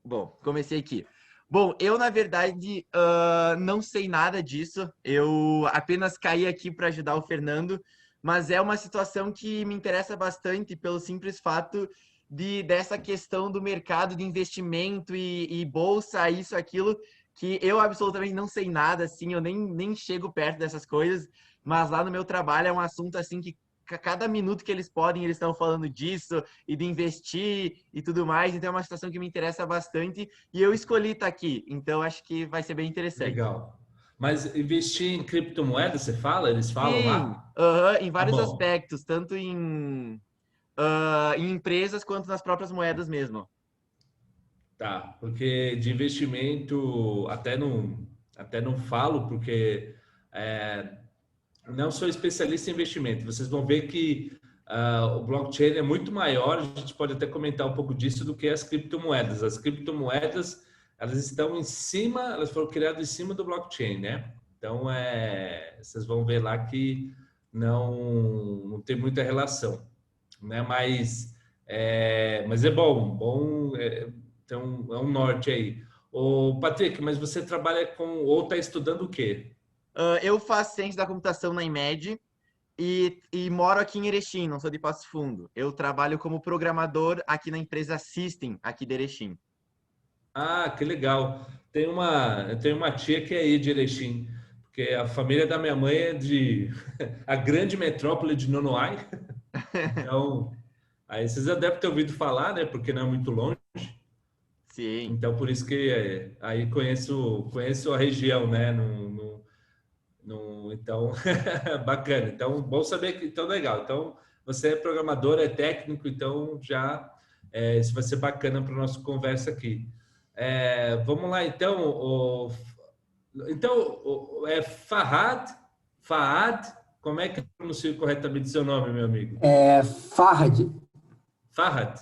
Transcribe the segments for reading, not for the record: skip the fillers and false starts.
Bom, comecei aqui. Bom, eu, na verdade, não sei nada disso. Eu apenas caí aqui para ajudar o Fernando, mas é uma situação que me interessa bastante pelo simples fato dessa questão do mercado de investimento e bolsa, isso, aquilo, que eu absolutamente não sei nada, assim, eu nem chego perto dessas coisas, mas lá no meu trabalho é um assunto, assim, que cada minuto que eles podem, eles estão falando disso e de investir e tudo mais. Então é uma situação que me interessa bastante e eu escolhi estar aqui. Então acho que vai ser bem interessante. Legal. Mas investir em criptomoedas, você fala? Eles falam Sim, lá? em Tá vários bom. aspectos, tanto em empresas quanto nas próprias moedas mesmo. Tá, porque de investimento até não falo, porque é, não sou especialista em investimento. Vocês vão ver que o blockchain é muito maior, a gente pode até comentar um pouco disso, do que as criptomoedas. As criptomoedas, elas estão em cima, elas foram criadas em cima do blockchain, né? Então, vocês vão ver lá que não tem muita relação, né? Mas é bom, então é um norte aí. Ô, Patrick, mas você trabalha com, ou está estudando o quê? Eu faço ciência da computação na IMED e moro aqui em Erechim, não sou de Passo Fundo. Eu trabalho como programador aqui na empresa System, aqui de Erechim. Ah, que legal. Eu tenho uma tia que é aí de Erechim, porque a família da minha mãe é de a grande metrópole de Nonoai. Então, aí vocês já devem ter ouvido falar, né? Porque não é muito longe. Sim. Então, por isso que aí conheço a região, né? Então, bacana. Então, bom saber que então legal. Então, você é programador, é técnico, então já isso vai ser bacana para a nossa conversa aqui. Vamos lá, então. É Fahad, como é que eu pronuncio corretamente seu nome, meu amigo? É Farhad, Fahad.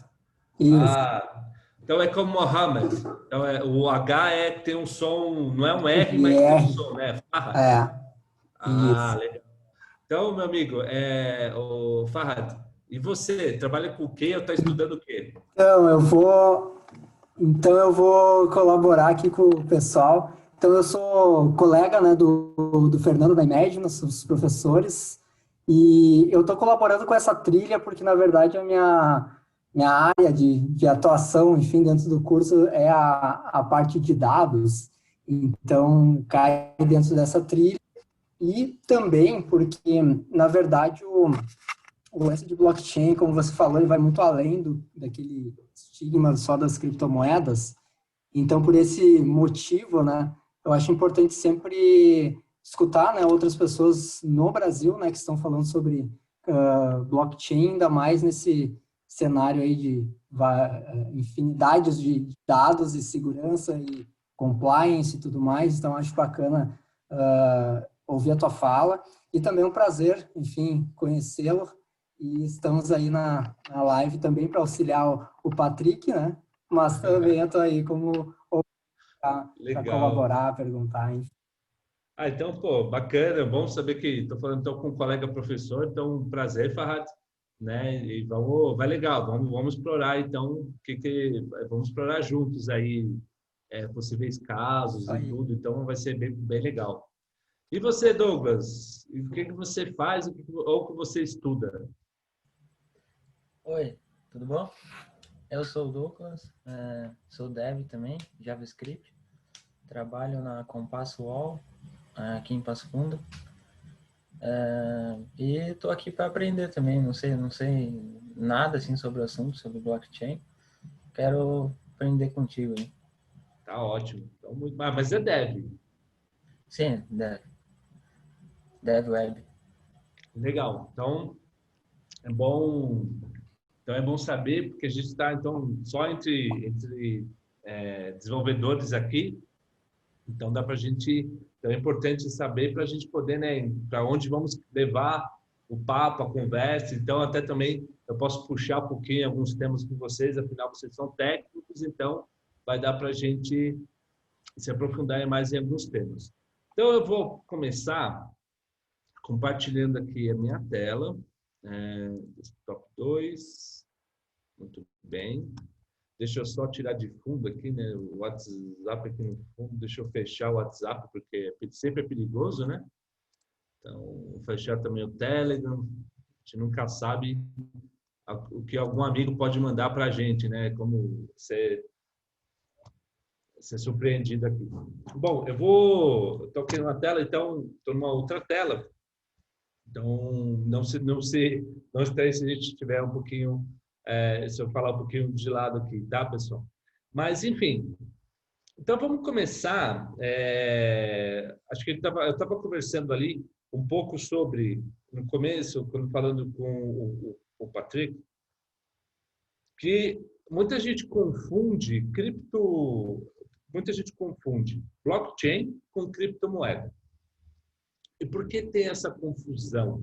isso, Ah, então é como Mohammed. Então o H tem um som, não é um R, de mas tem um R, som, né? Fahad. é, Ah, isso. legal. Então, meu amigo, o Fahad, e você, trabalha com o quê ou está estudando o quê? Então então eu vou colaborar aqui com o pessoal. Então eu sou colega, né, do Fernando da IMED, nós somos professores, e eu estou colaborando com essa trilha porque, na verdade, minha área de atuação, enfim, dentro do curso é a parte de dados, então cai dentro dessa trilha, e também porque, na verdade, o lance de blockchain, como você falou, ele vai muito além daquele estigma só das criptomoedas. Então, por esse motivo, né, eu acho importante sempre escutar, né, outras pessoas no Brasil, né, que estão falando sobre blockchain, ainda mais nesse cenário aí de infinidades de dados e segurança e compliance e tudo mais. Então, acho bacana ouvir a tua fala e também é um prazer, enfim, conhecê-lo. E estamos aí na live também para auxiliar o Patrick, né? Mas também eu estou aí como para Legal. colaborar, perguntar, enfim. Ah, então, pô, bacana, bom saber que estou falando então com um colega professor, então um prazer, Farhad, né? E vai legal, vamos explorar então vamos explorar juntos aí possíveis casos Isso e aí. tudo, então vai ser bem legal. E você, Douglas, o que você faz ou o que você estuda? Oi, tudo bom? Eu sou o Douglas, sou dev também, JavaScript. Trabalho na Compasso UOL, aqui em Passo Fundo. E estou aqui para aprender também, não sei nada assim sobre o assunto, sobre blockchain. Quero aprender contigo aí. Tá ótimo. Então, mas é dev. Sim, dev web. Legal. É bom, então é bom saber, porque a gente está então só entre desenvolvedores aqui, então dá para a gente, então é importante saber para a gente poder, né, para onde vamos levar o papo, a conversa. Então até também eu posso puxar um pouquinho alguns temas com vocês, afinal vocês são técnicos, então vai dar para a gente se aprofundar mais em alguns temas. Então eu vou começar compartilhando aqui a minha tela, desktop 2, muito bem. Deixa eu só tirar de fundo aqui, né? O WhatsApp aqui no fundo. Deixa eu fechar o WhatsApp, porque sempre é perigoso, né? Então, vou fechar também o Telegram. A gente nunca sabe o que algum amigo pode mandar para a gente, né? Como ser surpreendido aqui. Bom, estou aqui numa tela, então, estou numa outra tela. Então, não estranhe se a gente estiver um pouquinho, se eu falar um pouquinho de lado aqui, tá, pessoal? Mas, enfim, então vamos começar. Acho que eu estava conversando ali um pouco sobre, no começo, quando falando com o Patrick, que muita gente confunde blockchain com criptomoeda. E por que tem essa confusão?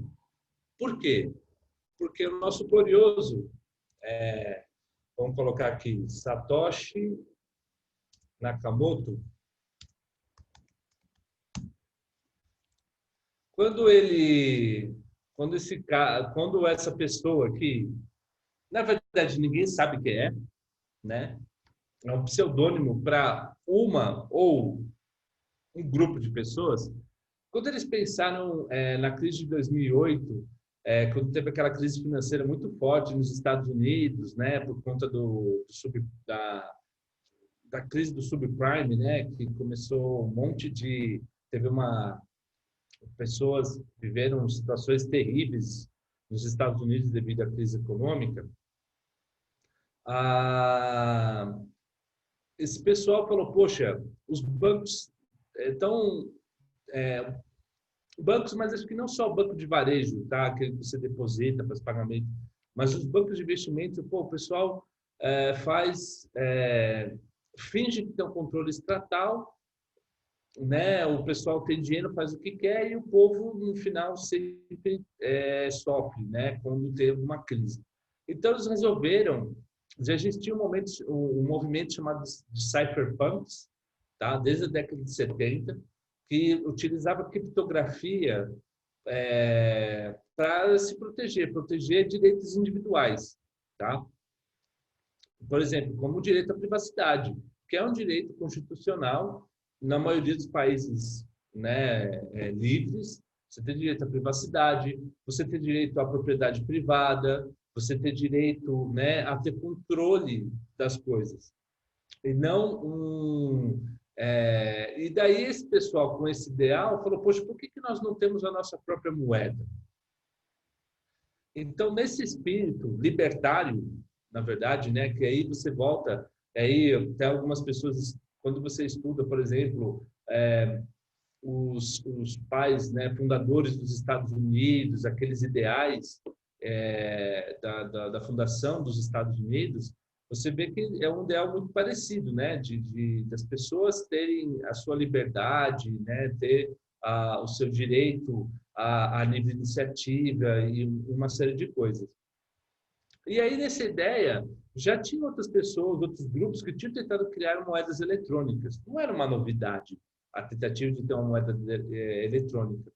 Por quê? Porque o nosso glorioso, vamos colocar aqui, Satoshi Nakamoto, quando essa pessoa aqui, na verdade ninguém sabe quem é, né? É um pseudônimo para uma ou um grupo de pessoas. Quando eles pensaram na crise de 2008, quando teve aquela crise financeira muito forte nos Estados Unidos, né, por conta da crise do subprime, né, que começou pessoas viveram situações terríveis nos Estados Unidos devido à crise econômica. Esse pessoal falou, poxa, os bancos bancos, mas acho que não só o banco de varejo, tá? Aquele que você deposita para os pagamentos, mas os bancos de investimento, o pessoal finge que tem um controle estatal, né? O pessoal tem dinheiro, faz o que quer e o povo, no final, sempre sofre, né? Quando tem uma crise. Então, eles resolveram, já existia um movimento chamado de cypherpunks, tá? Desde a década de 70, que utilizava criptografia para se proteger direitos individuais, tá? Por exemplo, como o direito à privacidade, que é um direito constitucional na maioria dos países, né, livres. Você tem direito à privacidade, você tem direito à propriedade privada, você tem direito, né, a ter controle das coisas. E não e daí esse pessoal com esse ideal falou, poxa, por que nós não temos a nossa própria moeda? Então, nesse espírito libertário, na verdade, né, que aí você volta, aí até algumas pessoas, quando você estuda, por exemplo, os pais, né, fundadores dos Estados Unidos, aqueles ideais da fundação dos Estados Unidos, você vê que é um ideal muito parecido, né, das pessoas terem a sua liberdade, né, ter o seu direito à livre iniciativa e uma série de coisas. E aí, nessa ideia, já tinha outras pessoas, outros grupos que tinham tentado criar moedas eletrônicas. Não era uma novidade a tentativa de ter uma moeda eletrônica.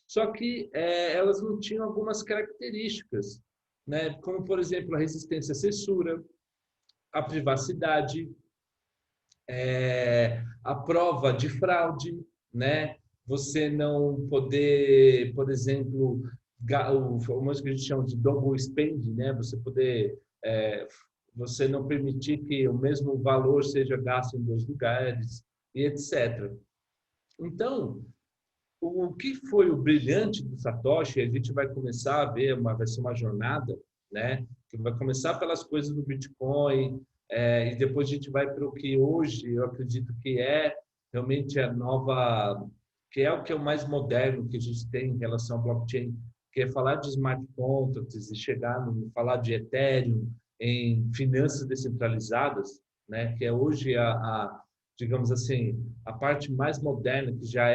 Só que elas não tinham algumas características, né? Como, por exemplo, a resistência à censura, a privacidade, a prova de fraude, né? Você não poder, por exemplo, o famoso que a gente chama de double spend, né? Você não permitir que o mesmo valor seja gasto em dois lugares, e etc. Então, o que foi o brilhante do Satoshi, a gente vai começar a ver, vai ser uma jornada, né? Que vai começar pelas coisas do Bitcoin, e depois a gente vai para o que hoje eu acredito que é realmente a nova, que é o que é o mais moderno que a gente tem em relação ao blockchain, que é falar de smart contracts e falar de Ethereum em finanças descentralizadas, né? Que é hoje digamos assim, a parte mais moderna que já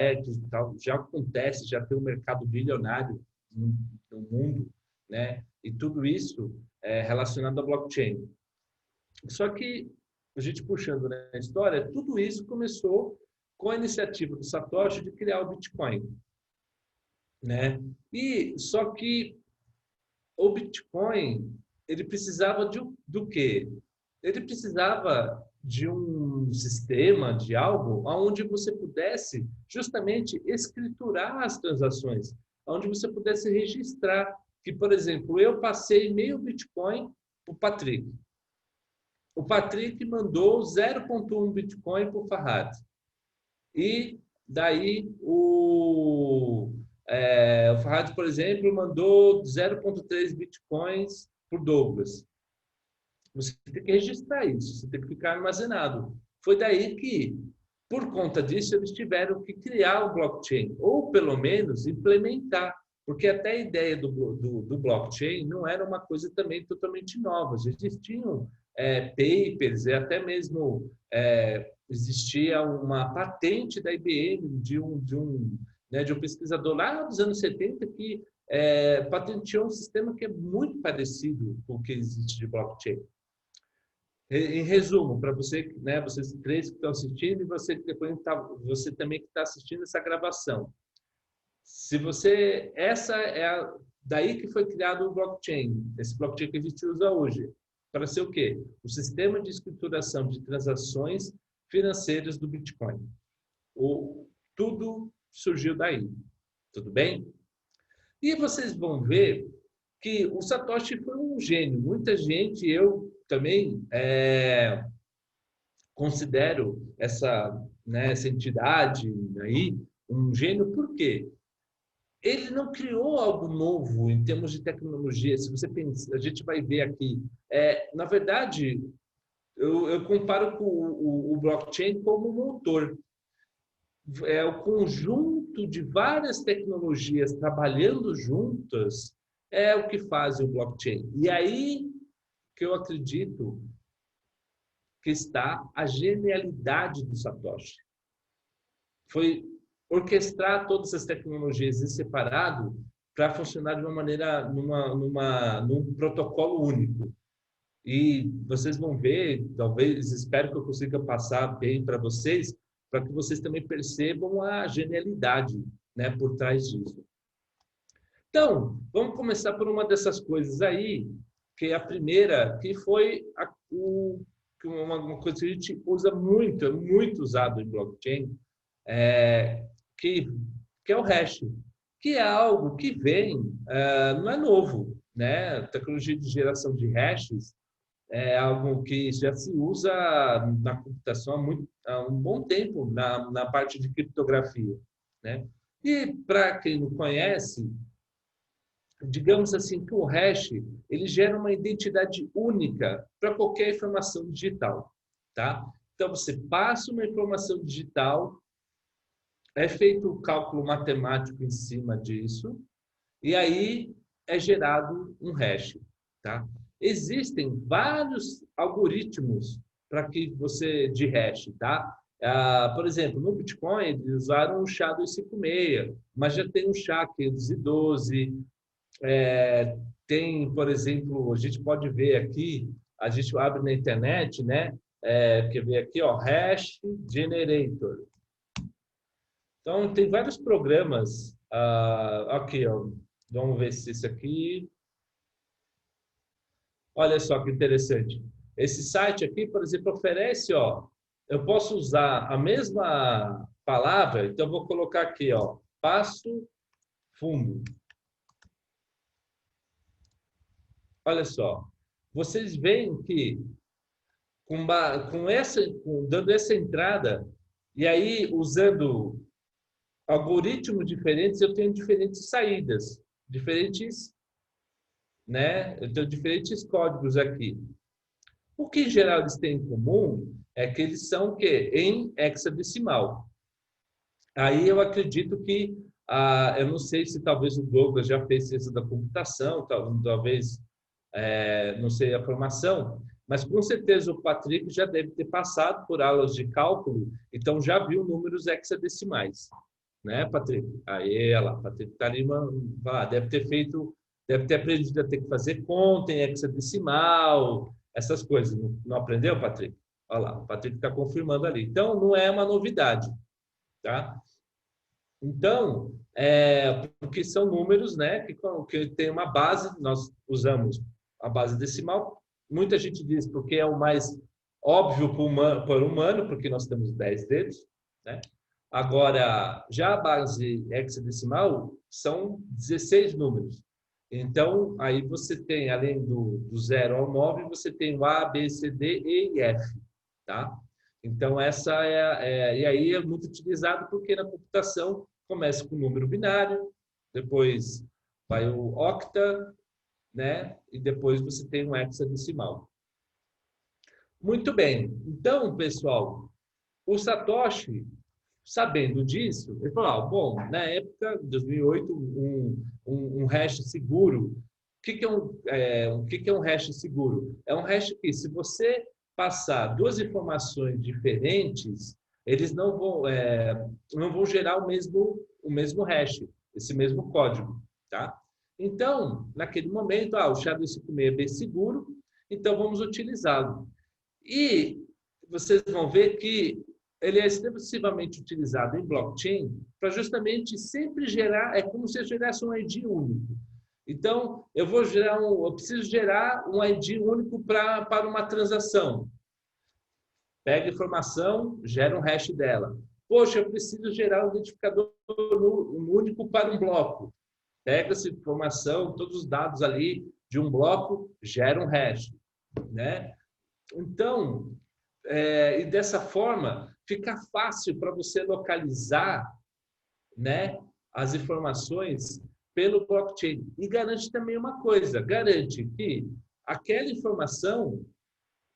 acontece, já tem um mercado bilionário no mundo, né? E tudo isso é relacionado à blockchain. Só que a gente puxando na história, tudo isso começou com a iniciativa do Satoshi de criar o Bitcoin, né? E só que o Bitcoin, ele precisava do quê? ele precisava de um sistema, de algo, onde você pudesse justamente escriturar as transações, onde você pudesse registrar que, por exemplo, eu passei meio Bitcoin para o Patrick. O Patrick mandou 0,1 Bitcoin para o Farhad. E daí o Farhad, por exemplo, mandou 0,3 Bitcoins para o Douglas. Você tem que registrar isso, você tem que ficar armazenado. Foi daí que, por conta disso, eles tiveram que criar o blockchain, ou pelo menos implementar, porque até a ideia do blockchain não era uma coisa também totalmente nova. Já existiam papers, e até mesmo existia uma patente da IBM de um pesquisador lá dos anos 70 que patenteou um sistema que é muito parecido com o que existe de blockchain. Em resumo, para você, né, vocês três que estão assistindo e você também que está assistindo essa gravação. Daí que foi criado o blockchain, esse blockchain que a gente usa hoje. Para ser o quê? O sistema de escrituração de transações financeiras do Bitcoin. Tudo surgiu daí. Tudo bem? E vocês vão ver que o Satoshi foi um gênio. Muita gente, eu também considero essa entidade aí um gênio. Por quê? Ele não criou algo novo em termos de tecnologia. Se você pensa, a gente vai ver aqui. Na verdade, eu comparo com o blockchain como um motor. É o conjunto de várias tecnologias trabalhando juntas é o que faz o blockchain. E aí que eu acredito que está a genialidade do Satoshi. Foi orquestrar todas as tecnologias em separado para funcionar de uma maneira, num protocolo único. E vocês vão ver, talvez, espero que eu consiga passar bem para vocês, para que vocês também percebam a genialidade, né, por trás disso. Então, vamos começar por uma dessas coisas aí, que é a primeira, que foi uma coisa que a gente usa muito, é muito usado em blockchain, que é o hash, que é algo que vem, não é novo, né? A tecnologia de geração de hashes é algo que já se usa na computação há um bom tempo, na parte de criptografia, né? E, para quem não conhece, digamos assim, que o hash ele gera uma identidade única para qualquer informação digital, tá? Então, você passa uma informação digital, é feito o cálculo matemático em cima disso, e aí é gerado um hash, tá? Existem vários algoritmos de hash, tá? Por exemplo, no Bitcoin, eles usaram o SHA-256, mas já tem o SHA-512, tem, por exemplo, a gente pode ver aqui, a gente abre na internet, né? Quer ver aqui, ó, Hash Generator. Então, tem vários programas. Aqui, ó, vamos ver se isso aqui... Olha só que interessante. Esse site aqui, por exemplo, oferece, ó, eu posso usar a mesma palavra, então eu vou colocar aqui, ó, passo fundo. Olha só, vocês veem que dando essa entrada, e aí usando algoritmos diferentes, eu tenho diferentes saídas, né? Eu tenho diferentes códigos aqui. O que em geral eles têm em comum é que eles são o quê? Em hexadecimal. Aí eu acredito que, eu não sei se talvez o Douglas já fez ciência da computação, talvez, não sei a formação, mas com certeza o Patrick já deve ter passado por aulas de cálculo, então já viu números hexadecimais, né, Patrick? Aí, olha lá, Patrick está ali, deve ter aprendido a ter que fazer conta em hexadecimal, essas coisas. Não aprendeu, Patrick? Olha lá, o Patrick está confirmando ali. Então, não é uma novidade, tá? Então, porque são números, né, que tem uma base, nós usamos a base decimal, Muita gente diz porque é o mais óbvio para o humano, porque nós temos 10 dedos, né? Agora, já a base hexadecimal são 16 números. Então, aí você tem, além do 0 ao 9, você tem o A, B, C, D, E e F, tá? Então, essa e aí é muito utilizado porque na computação começa com o número binário, depois vai o octa, né? E depois você tem um hexadecimal. Muito bem. Então, pessoal, o Satoshi, sabendo disso, ele falou, bom, na época de 2008, um hash seguro. O que é um hash seguro? É um hash que, se você passar duas informações diferentes, eles não vão gerar o mesmo hash, esse mesmo código, tá? Então, naquele momento, o SHA-256 é bem seguro, então vamos utilizá-lo. E vocês vão ver que ele é extensivamente utilizado em blockchain para justamente sempre gerar, é como se eu gerasse um ID único. Então, eu preciso gerar um ID único para uma transação. Pega a informação, gera um hash dela. Poxa, eu preciso gerar um identificador único para um bloco. Pega essa informação, todos os dados ali de um bloco, gera um hash, né? Então, e dessa forma, fica fácil para você localizar, né, as informações pelo blockchain. E garante também uma coisa, garante que aquela informação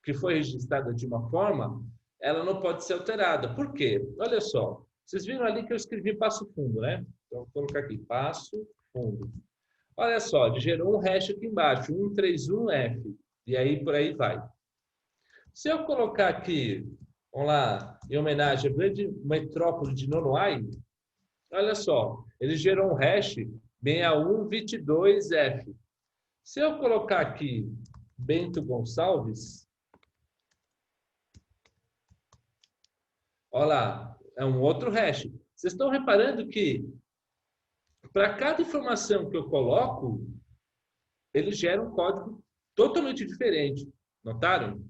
que foi registrada de uma forma, ela não pode ser alterada. Por quê? Olha só, vocês viram ali que eu escrevi passo fundo, né? Então, vou colocar aqui, passo fundo. Olha só, ele gerou um hash aqui embaixo, 131F, e aí por aí vai. Se eu colocar aqui, vamos lá, em homenagem à grande metrópole de Nonoai, olha só, ele gerou um hash 6122F. Se eu colocar aqui Bento Gonçalves, olha lá, é um outro hash. Vocês estão reparando que para cada informação que eu coloco, ele gera um código totalmente diferente. Notaram?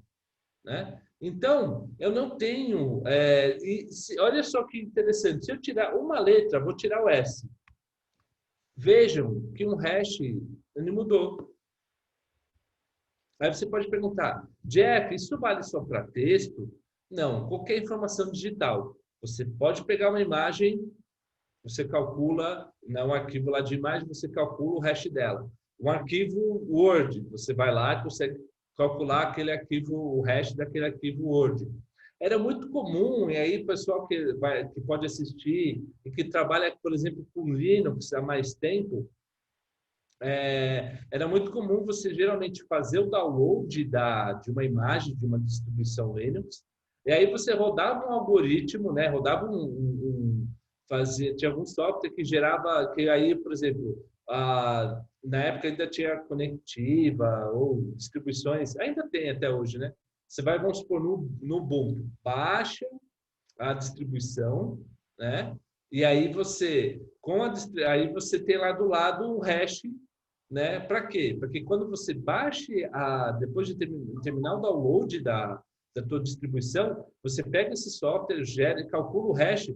Né? Então, eu não tenho... olha só que interessante. Se eu tirar uma letra, vou tirar o S. Vejam que um hash ele mudou. Aí você pode perguntar, Jeff, isso vale só para texto? Não, qualquer informação digital. Você pode pegar uma imagem, você calcula, um arquivo lá de imagem, você calcula o hash dela. Um arquivo Word, você vai lá e consegue calcular aquele arquivo, o hash daquele arquivo Word. Era muito comum, e aí o pessoal que pode assistir e que trabalha, por exemplo, com Linux há mais tempo, era muito comum você geralmente fazer o download de uma imagem de uma distribuição Linux, e aí você rodava um algoritmo, né? Rodava tinha algum software que gerava, que aí, por exemplo, na época ainda tinha conectiva ou distribuições, ainda tem até hoje, né? Você vai, vamos supor, no Ubuntu, baixa a distribuição, né? E aí você tem lá do lado um hash, né? Para quê? Para que quando você baixe depois de terminar o download da tua distribuição, você pega esse software, gera e calcula o hash.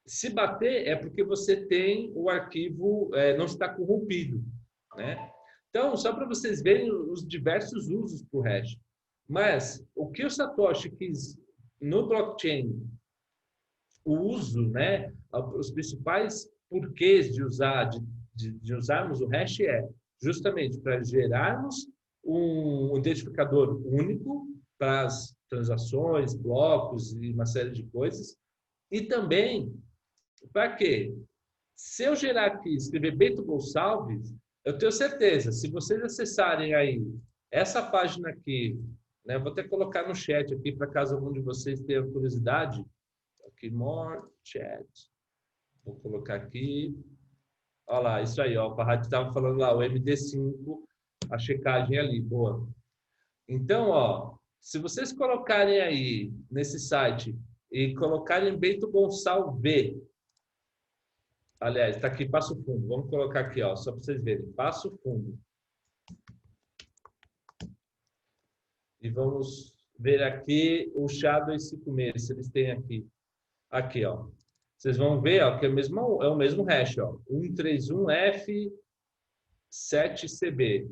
Se bater, é porque você tem o arquivo, não está corrompido, né? Então, só para vocês verem os diversos usos para o hash. Mas, o que o Satoshi quis no blockchain, o uso, né? Os principais porquês de usarmos o hash é justamente para gerarmos um identificador único para as transações, blocos e uma série de coisas. E também, para quê? Se eu gerar aqui, escrever Bento Gonçalves, eu tenho certeza, se vocês acessarem aí essa página aqui, né, vou até colocar no chat aqui, para caso algum de vocês tenha curiosidade. Aqui, more chat. Vou colocar aqui. Olha lá, isso aí, ó. O Farhad estava falando lá, o MD5, a checagem ali, boa. Então, ó, se vocês colocarem aí nesse site e colocarem Bento Gonçalves, aliás, está aqui, Passo Fundo. Vamos colocar aqui, ó, só para vocês verem. Passo Fundo. E vamos ver aqui o SHA-256, se eles têm aqui. Aqui, ó. Vocês vão ver, ó, que é o mesmo hash, ó. 131F7CB.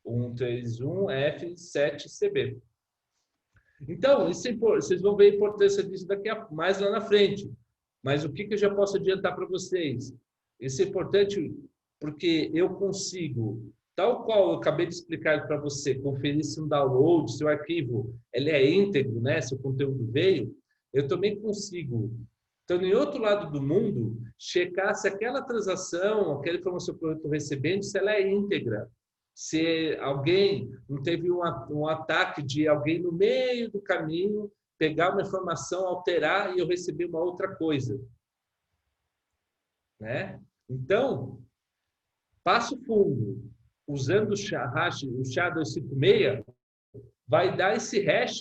131F7CB. Então, vocês vão ver a importância disso mais lá na frente. Mas o que eu já posso adiantar para vocês? Isso é importante porque eu consigo, tal qual eu acabei de explicar para você, conferir se um download, se o arquivo ele é íntegro, né? Se o conteúdo veio, eu também consigo, estando em outro lado do mundo, checar se aquela transação, aquela informação que eu estou recebendo, se ela é íntegra. Se alguém não teve um ataque de alguém no meio do caminho, pegar uma informação, alterar e eu receber uma outra coisa. Né? Então, passo fundo, usando o SHA-256, vai dar esse hash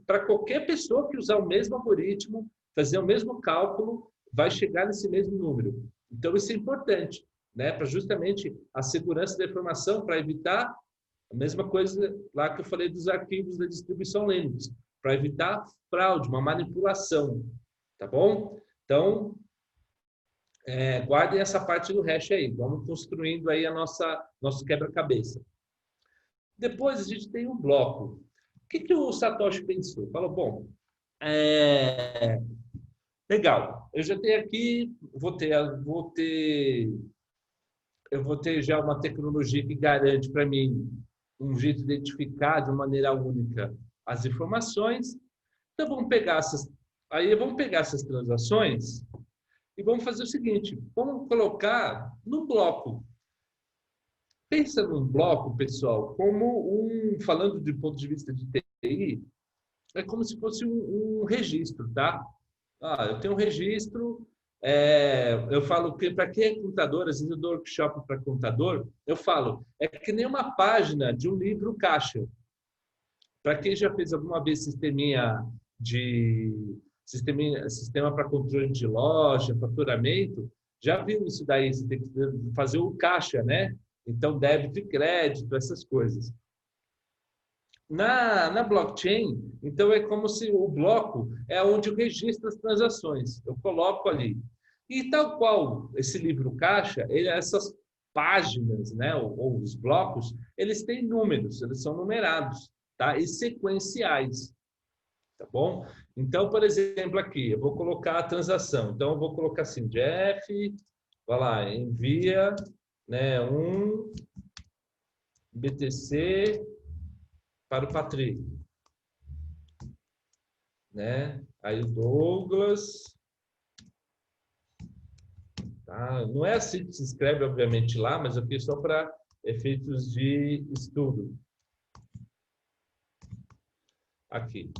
para qualquer pessoa que usar o mesmo algoritmo, fazer o mesmo cálculo, vai chegar nesse mesmo número. Então, isso é importante, né? Para justamente a segurança da informação, para evitar a mesma coisa lá que eu falei dos arquivos da distribuição Linux, para evitar fraude, uma manipulação, tá bom? Então, guardem essa parte do hash aí, vamos construindo aí nosso quebra-cabeça. Depois a gente tem um bloco. O que o Satoshi pensou? Falou, bom, legal, eu já tenho aqui, eu vou ter já uma tecnologia que garante para mim um jeito de identificar de uma maneira única as informações. Então vamos pegar essas transações e vamos fazer o seguinte, vamos colocar num bloco. Pensa num bloco, pessoal, como falando do ponto de vista de TI, é como se fosse um registro, tá? Eu tenho um registro, eu falo que para quem é contador, às vezes eu dou workshop para contador, eu falo, é que nem uma página de um livro caixa. Para quem já fez alguma vez sistema para controle de loja, faturamento, já viu isso daí, você tem que fazer o caixa, né? Então, débito e crédito, essas coisas. Na blockchain, então é como se o bloco é onde eu registro as transações. Eu coloco ali. E tal qual esse livro caixa, essas páginas, né, ou os blocos, eles têm números, eles são numerados, tá? E sequenciais, tá bom? Então, por exemplo, aqui, eu vou colocar a transação. Então, eu vou colocar assim, Jeff, vai lá, envia, né, um BTC para o Patrick, né? Aí o Douglas, tá? Não é assim que se escreve, obviamente, lá, mas aqui só para efeitos de estudo. Aqui.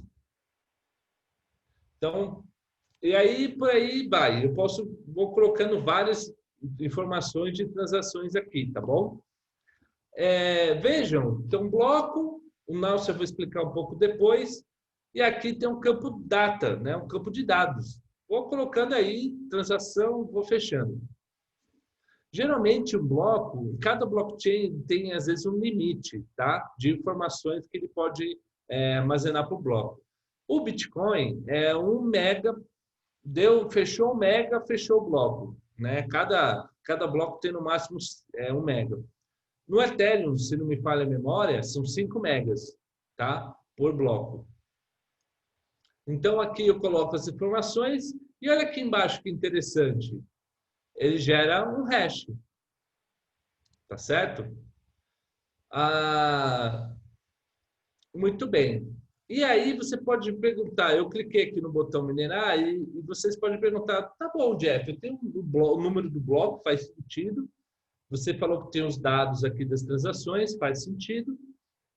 Então, e aí por aí vai. Vou colocando várias informações de transações aqui, tá bom? Vejam, tem um bloco, o Nelson eu vou explicar um pouco depois, e aqui tem um campo data, né? Um campo de dados. Vou colocando aí, transação, vou fechando. Geralmente, um bloco, cada blockchain tem, às vezes, um limite, tá? De informações que ele pode armazenar para o bloco. O Bitcoin é 1 mega, fechou 1 mega, fechou o bloco, né? Cada bloco tem no máximo 1 mega. No Ethereum, se não me falha a memória, são 5 megas, tá? Por bloco. Então, aqui eu coloco as informações e olha aqui embaixo que interessante. Ele gera um hash. Tá certo? Muito bem. E aí você pode perguntar, eu cliquei aqui no botão minerar e vocês podem perguntar, tá bom, Jeff, eu tenho o número do bloco, faz sentido. Você falou que tem os dados aqui das transações, faz sentido.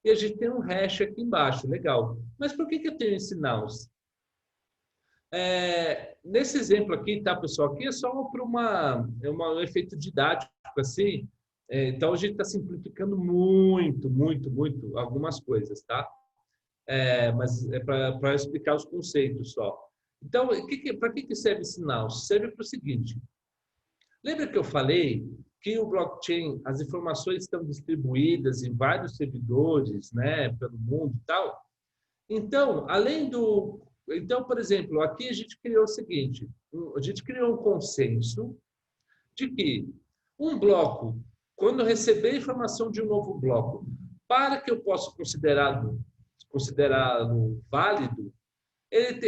E a gente tem um hash aqui embaixo, legal. Mas por que eu tenho esse nonce? Nesse exemplo aqui, tá, pessoal? Aqui é só para um efeito didático, assim. Então, a gente está simplificando muito, muito, muito algumas coisas, tá? Mas é para explicar os conceitos só. Então, para que serve esse nonce? Serve para o seguinte. Lembra que eu falei que o blockchain, as informações estão distribuídas em vários servidores, né, pelo mundo e tal. Então, então, por exemplo, aqui a gente criou o seguinte, a gente criou um consenso de que um bloco, quando receber informação de um novo bloco, para que eu possa considerá-lo válido,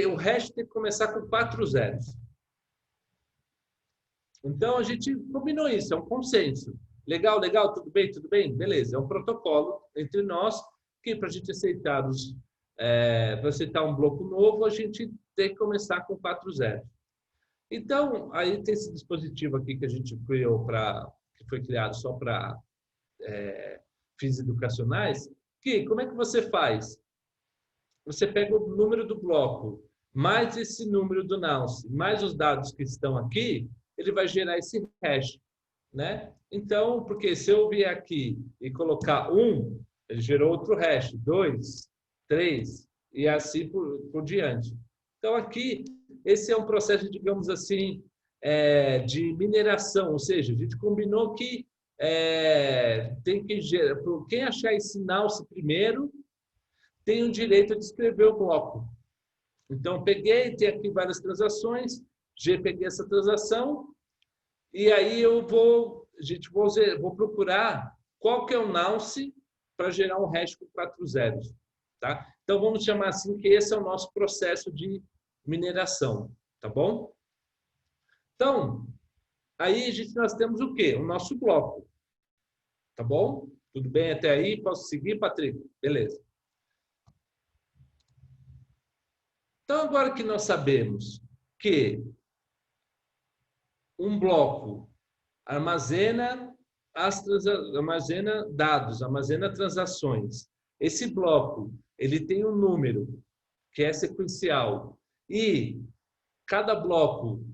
o hash tem que começar com 4 zeros. Então, a gente combinou isso, é um consenso. Legal, legal, tudo bem, tudo bem? Beleza, é um protocolo entre nós que, para a gente aceitar para aceitar um bloco novo, a gente tem que começar com 4 zeros. Então, aí tem esse dispositivo aqui que a gente criou que foi criado só para fins educacionais, que como é que você faz? Você pega o número do bloco, mais esse número do nonce, mais os dados que estão aqui, ele vai gerar esse hash, né? Então, porque se eu vier aqui e colocar 1, ele gerou outro hash, 2, 3, e assim por diante. Então, aqui, esse é um processo, digamos assim, de mineração, ou seja, a gente combinou que tem que gerar, quem achar esse nonce primeiro, tem o direito de escrever o bloco. Então, peguei, tem aqui várias transações, peguei essa transação, e aí vou procurar qual que é o nonce para gerar um hash com 4 zeros. Tá? Então, vamos chamar assim que esse é o nosso processo de mineração. Tá bom? Então, aí nós temos o quê? O nosso bloco. Tá bom? Tudo bem até aí? Posso seguir, Patrick? Beleza. Então, agora que nós sabemos que um bloco armazena dados, armazena transações. Esse bloco, ele tem um número que é sequencial e cada bloco,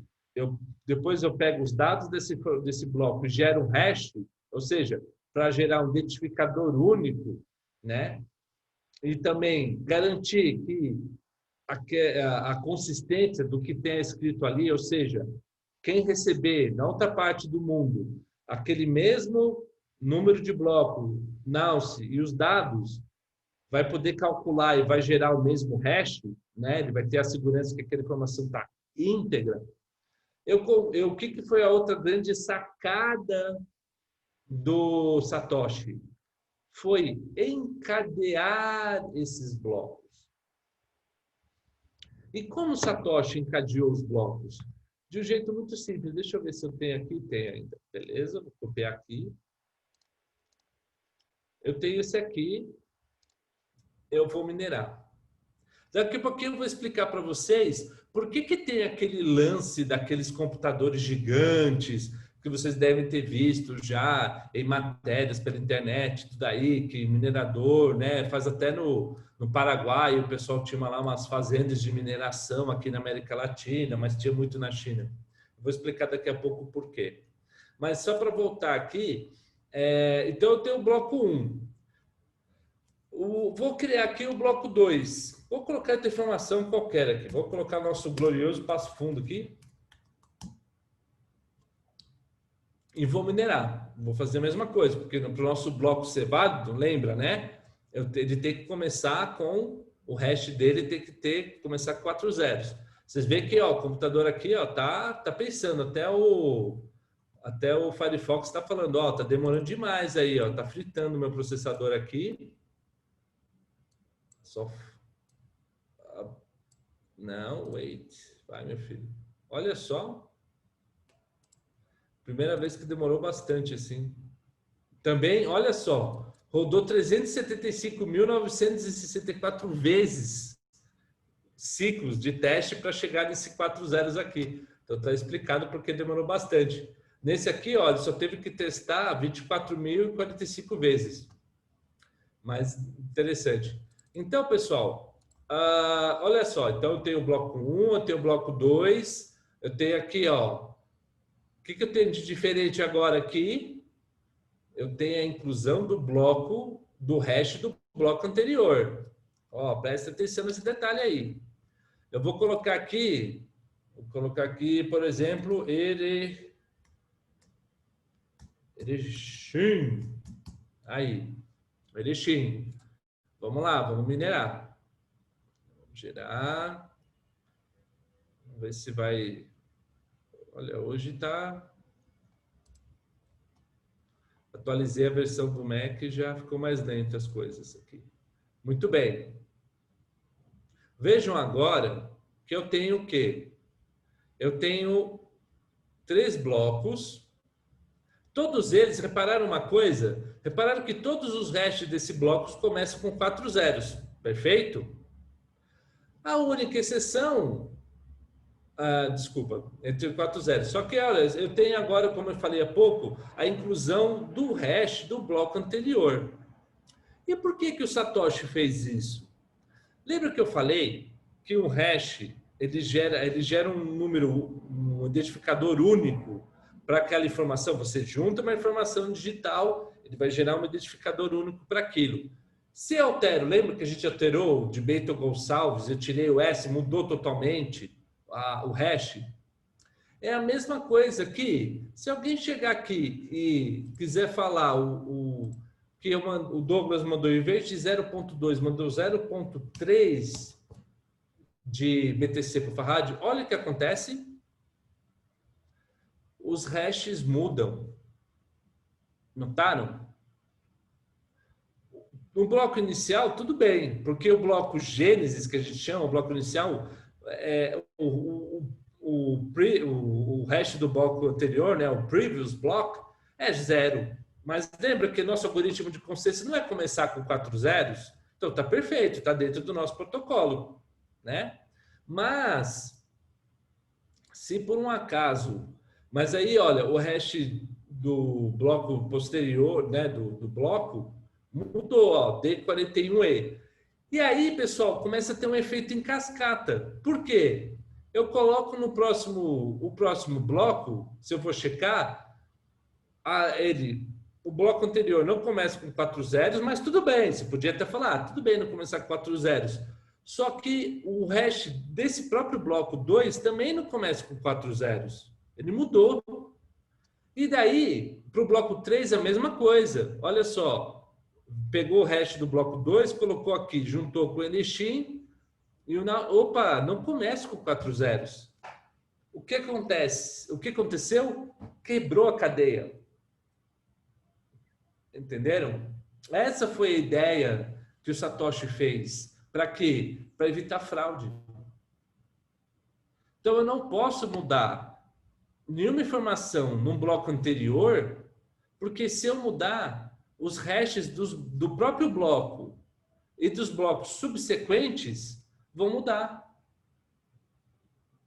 depois eu pego os dados desse bloco e gero um hash, ou seja, para gerar um identificador único, né? E também garantir que a consistência do que tem escrito ali, ou seja, quem receber na outra parte do mundo aquele mesmo número de bloco, nonce e os dados, vai poder calcular e vai gerar o mesmo hash, né? Ele vai ter a segurança que aquela informação está íntegra. O que foi a outra grande sacada do Satoshi? Foi encadear esses blocos. E como o Satoshi encadeou os blocos? De um jeito muito simples. Deixa eu ver se eu tenho aqui. Tem ainda. Beleza, vou copiar aqui. Eu tenho esse aqui. Eu vou minerar. Daqui a pouquinho eu vou explicar para vocês por que tem aquele lance daqueles computadores gigantes que vocês devem ter visto já em matérias pela internet, tudo aí, que minerador, né? Faz até no Paraguai, o pessoal tinha lá umas fazendas de mineração aqui na América Latina, mas tinha muito na China. Vou explicar daqui a pouco o porquê. Mas só para voltar aqui, então eu tenho o bloco 1. Vou criar aqui o bloco 2. Vou colocar outra informação qualquer aqui. Vou colocar nosso glorioso Passo Fundo aqui. E vou minerar. Vou fazer a mesma coisa, porque para o nosso bloco ser válido, lembra, né? Ele tem que começar com o hash dele, tem que começar com 4 zeros. Vocês veem que o computador aqui tá pensando, até o Firefox está falando, tá demorando demais aí, tá fritando o meu processador aqui. Não, wait. Vai, meu filho. Olha só. Primeira vez que demorou bastante, assim. Também, olha só, rodou 375.964 vezes ciclos de teste para chegar nesse 4 zeros aqui. Então, está explicado porque demorou bastante. Nesse aqui, olha, só teve que testar 24.045 vezes. Mas interessante. Então, pessoal, olha só. Então, eu tenho o bloco 1, eu tenho o bloco 2, eu tenho aqui, o que eu tenho de diferente agora aqui? Eu tenho a inclusão do bloco, do hash do bloco anterior. Presta atenção nesse detalhe aí. Eu vou colocar aqui, por exemplo, ele Erechim. Aí. Erechim. Vamos lá, vamos minerar. Vamos gerar. Vamos ver se vai... Olha, hoje tá... Atualizei a versão do Mac e já ficou mais lento as coisas aqui. Muito bem. Vejam agora que eu tenho o quê? Eu tenho 3 blocos. Todos eles, repararam uma coisa? Repararam que todos os hashes desse bloco começam com 4 zeros. Perfeito? A única exceção... desculpa, entre 4 zeros. Só que, olha, eu tenho agora, como eu falei há pouco, a inclusão do hash do bloco anterior. E por que que o Satoshi fez isso? Lembra que eu falei que o hash ele gera um número, um identificador único para aquela informação? Você junta uma informação digital, ele vai gerar um identificador único para aquilo. Se eu altero, lembra que a gente alterou de Bento Gonçalves, eu tirei o S, mudou totalmente o hash? É a mesma coisa que, se alguém chegar aqui e quiser falar que o Douglas mandou, em vez de 0.2, mandou 0.3 de BTC para o Farhad, olha o que acontece. Os hashes mudam. Notaram? No bloco inicial, tudo bem, porque o bloco Gênesis, que a gente chama, o bloco inicial, o hash do bloco anterior, né, o previous block, é 0. Mas lembra que nosso algoritmo de consenso não é começar com 4 zeros? Então tá perfeito, tá dentro do nosso protocolo, né? Mas, se por um acaso... Mas aí, olha, o hash do bloco posterior, né, do bloco, mudou, ó, D41E. E aí, pessoal, começa a ter um efeito em cascata. Por quê? Eu coloco no o próximo bloco, se eu for checar, o bloco anterior não começa com 4 zeros, mas tudo bem, você podia até falar, tudo bem não começar com 4 zeros. Só que o hash desse próprio bloco 2 também não começa com 4 zeros. Ele mudou. E daí, para o bloco 3, a mesma coisa. Olha só, pegou o hash do bloco 2, colocou aqui, juntou com o Elixir, e opa, não começa com 4 zeros. O que acontece? O que aconteceu? Quebrou a cadeia. Entenderam? Essa foi a ideia que o Satoshi fez. Para quê? Para evitar fraude. Então, eu não posso mudar nenhuma informação num bloco anterior, porque se eu mudar os hashes do próprio bloco e dos blocos subsequentes, vão mudar.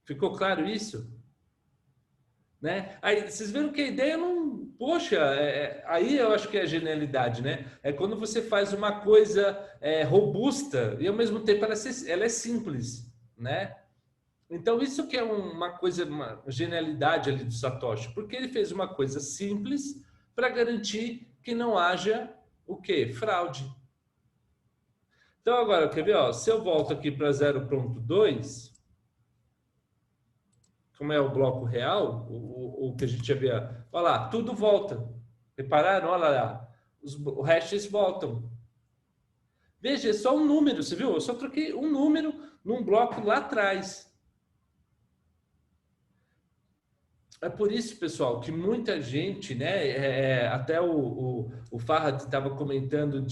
Ficou claro isso? Né? Aí, vocês viram que a ideia não... Poxa, aí eu acho que é a genialidade, né? É quando você faz uma coisa robusta e, ao mesmo tempo, ela é simples, né? Então, isso que é uma genialidade ali do Satoshi, porque ele fez uma coisa simples para garantir que não haja o quê? Fraude. Então, agora, quer ver? Ó, se eu volto aqui para 0.2, como é o bloco real, o que a gente havia... Olha lá, tudo volta. Repararam? Olha lá, os hashes voltam. Veja, é só um número, você viu? Eu só troquei um número num bloco lá atrás. É por isso, pessoal, que muita gente, né? Até o Farhad estava comentando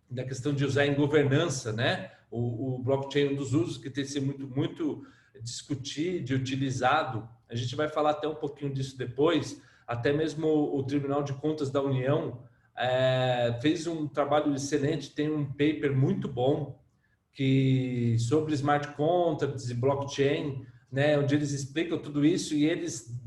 da questão de usar em governança, né? O blockchain, um dos usos que tem sido muito discutido e utilizado. A gente vai falar até um pouquinho disso depois. Até mesmo o Tribunal de Contas da União fez um trabalho excelente, tem um paper muito bom sobre smart contracts e blockchain, né, onde eles explicam tudo isso e eles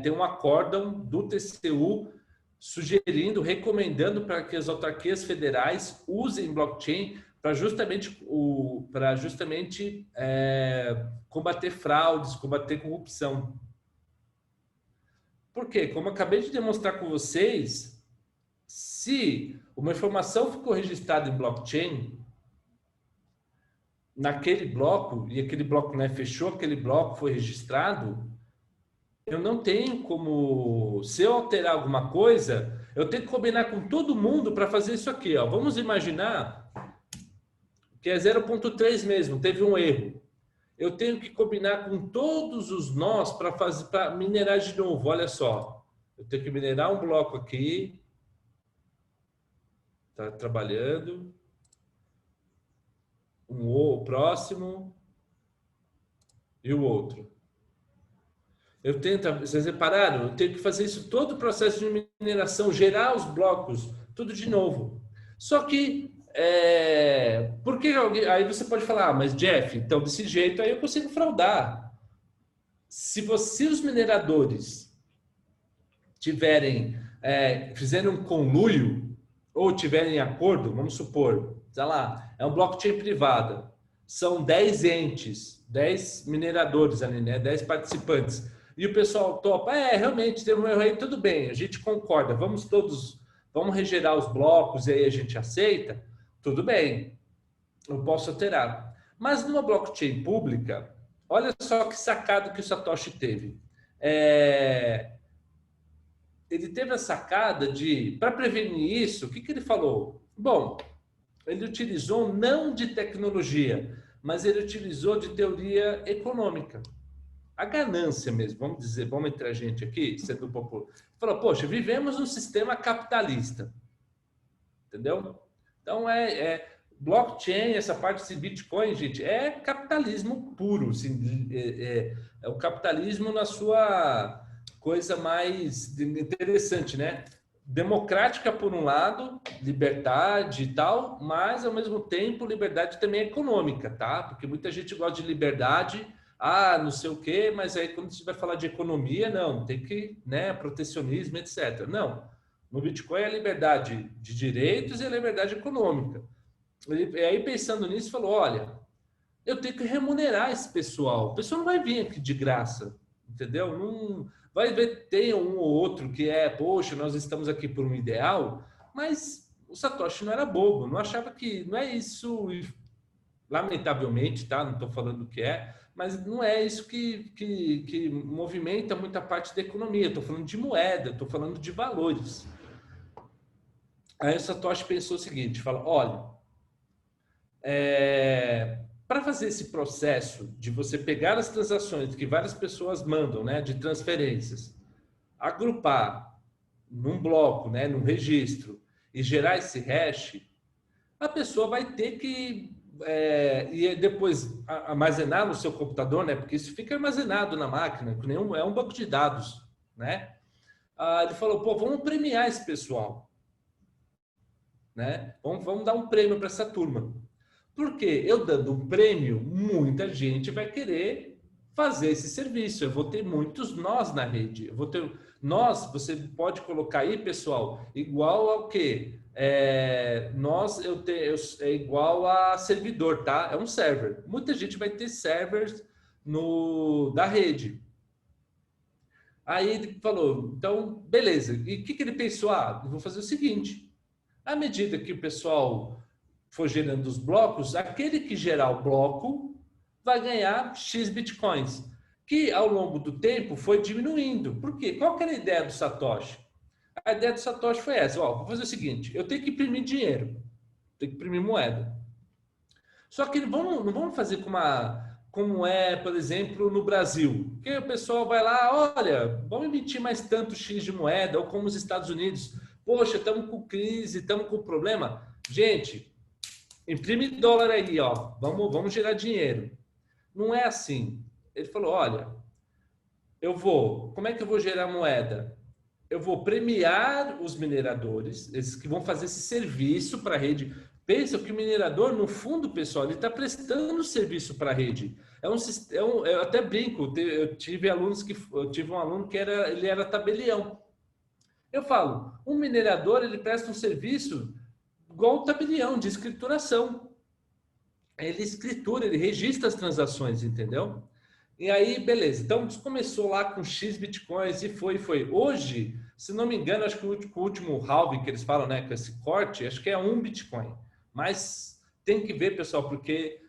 tem um acórdão do TCU sugerindo, recomendando para que as autarquias federais usem blockchain para justamente combater fraudes, combater corrupção. Por quê? Como eu acabei de demonstrar com vocês, se uma informação ficou registrada em blockchain, naquele bloco, e aquele bloco, né, fechou aquele bloco, foi registrado, eu não tenho como, se eu alterar alguma coisa, eu tenho que combinar com todo mundo para fazer isso aqui, ó. Vamos imaginar que é 0,3 mesmo, teve um erro. Eu tenho que combinar com todos os nós para minerar de novo. Olha só, eu tenho que minerar um bloco aqui, tá trabalhando, o próximo e o outro. Eu tento, vocês repararam? Eu tenho que fazer isso todo o processo de mineração, gerar os blocos, tudo de novo. Só que, por que aí você pode falar, mas Jeff, então desse jeito aí eu consigo fraudar. Se os mineradores fizerem um conluio ou tiverem acordo, vamos supor, sei lá, é um blockchain privada, são 10 entes, 10 mineradores ali, né? 10 participantes. E o pessoal topa, realmente teve um erro aí, tudo bem, a gente concorda, vamos regerar os blocos e aí a gente aceita, tudo bem, eu posso alterar. Mas numa blockchain pública, olha só que sacada que o Satoshi teve. Ele teve a sacada para prevenir isso, o que ele falou? Bom, ele utilizou não de tecnologia, mas ele utilizou de teoria econômica. A ganância mesmo, vamos dizer, vamos entre a gente aqui, sendo popular. Falou, poxa, vivemos num sistema capitalista. Entendeu? Então, blockchain, essa parte de Bitcoin, gente, é capitalismo puro. Assim, é o capitalismo na sua coisa mais interessante, né? Democrática por um lado, liberdade e tal, mas ao mesmo tempo liberdade também econômica, tá? Porque muita gente gosta de liberdade, não sei o quê, mas aí quando você vai falar de economia, não, tem que, né, protecionismo, etc. Não, no Bitcoin é a liberdade de direitos e a liberdade econômica. E aí pensando nisso, falou, olha, eu tenho que remunerar esse pessoal. O pessoal não vai vir aqui de graça, entendeu? Não vai ver, tem um ou outro que poxa, nós estamos aqui por um ideal, mas o Satoshi não era bobo, não achava que, não é isso, lamentavelmente, tá? Não estou falando o que mas não é isso que movimenta muita parte da economia. Estou falando de moeda, estou falando de valores. Aí o Satoshi pensou o seguinte, fala, olha, para fazer esse processo de você pegar as transações que várias pessoas mandam, né, de transferências, agrupar num bloco, né, num registro e gerar esse hash, a pessoa vai ter que e depois armazenar no seu computador, né, porque isso fica armazenado na máquina, é um banco de dados, né? Ele falou, pô, vamos premiar esse pessoal, né? Vamos dar um prêmio para essa turma. Porque eu dando um prêmio, muita gente vai querer fazer esse serviço. Eu vou ter muitos nós na rede. Eu vou ter nós, você pode colocar aí, pessoal, igual ao quê? É igual a servidor, tá? É um server. Muita gente vai ter servers da rede. Aí ele falou, então, beleza. E o que ele pensou? Eu vou fazer o seguinte. À medida que o pessoal for gerando os blocos, aquele que gerar o bloco vai ganhar X bitcoins, que ao longo do tempo foi diminuindo. Por quê? Qual que era a ideia do Satoshi? A ideia do Satoshi foi essa, vou fazer o seguinte, eu tenho que imprimir dinheiro, tenho que imprimir moeda. Só que não vamos fazer como por exemplo, no Brasil, que o pessoal vai lá, olha, vamos emitir mais tanto X de moeda, ou como os Estados Unidos, poxa, estamos com crise, estamos com problema. Gente, imprime dólar aí, ó. Vamos gerar dinheiro. Não é assim. Ele falou, olha, como é que eu vou gerar moeda? Eu vou premiar os mineradores, esses que vão fazer esse serviço para a rede. Pensa que o minerador, no fundo, pessoal, ele está prestando serviço para a rede. Eu até brinco, eu tive um aluno que ele era tabelião. Eu falo, um minerador, ele presta um serviço igual o tabelião de escrituração. Ele escritura, ele registra as transações, entendeu? E aí, beleza. Então, começou lá com X bitcoins e foi. Hoje, se não me engano, acho que o último halving que eles falam, né, com esse corte, acho que é 1 bitcoin. Mas tem que ver, pessoal, porque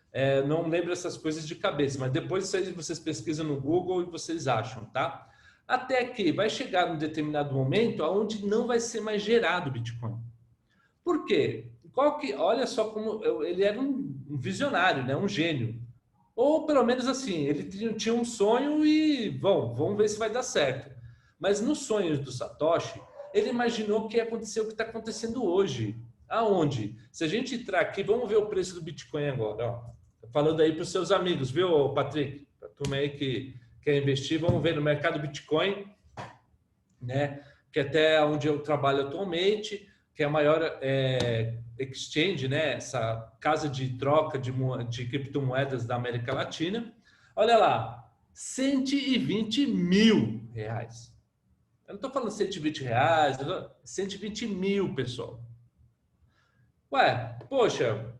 não lembro essas coisas de cabeça. Mas depois vocês pesquisam no Google e vocês acham, tá? Até que vai chegar num determinado momento onde não vai ser mais gerado Bitcoin. Por quê? Olha só como ele era um visionário, né? Um gênio. Ou pelo menos assim, ele tinha um sonho e vamos ver se vai dar certo. Mas nos sonhos do Satoshi, ele imaginou que ia acontecer o que está acontecendo hoje. Aonde? Se a gente entrar aqui, vamos ver o preço do Bitcoin agora. Ó. Falando aí para os seus amigos, viu, Patrick? Para a turma aí que quer investir, vamos ver no mercado Bitcoin, né? Que até onde eu trabalho atualmente, que é a maior exchange, né? Essa casa de troca de criptomoedas da América Latina. Olha lá, 120 mil reais. Eu não estou falando 120 reais, 120 mil, pessoal. Ué, poxa,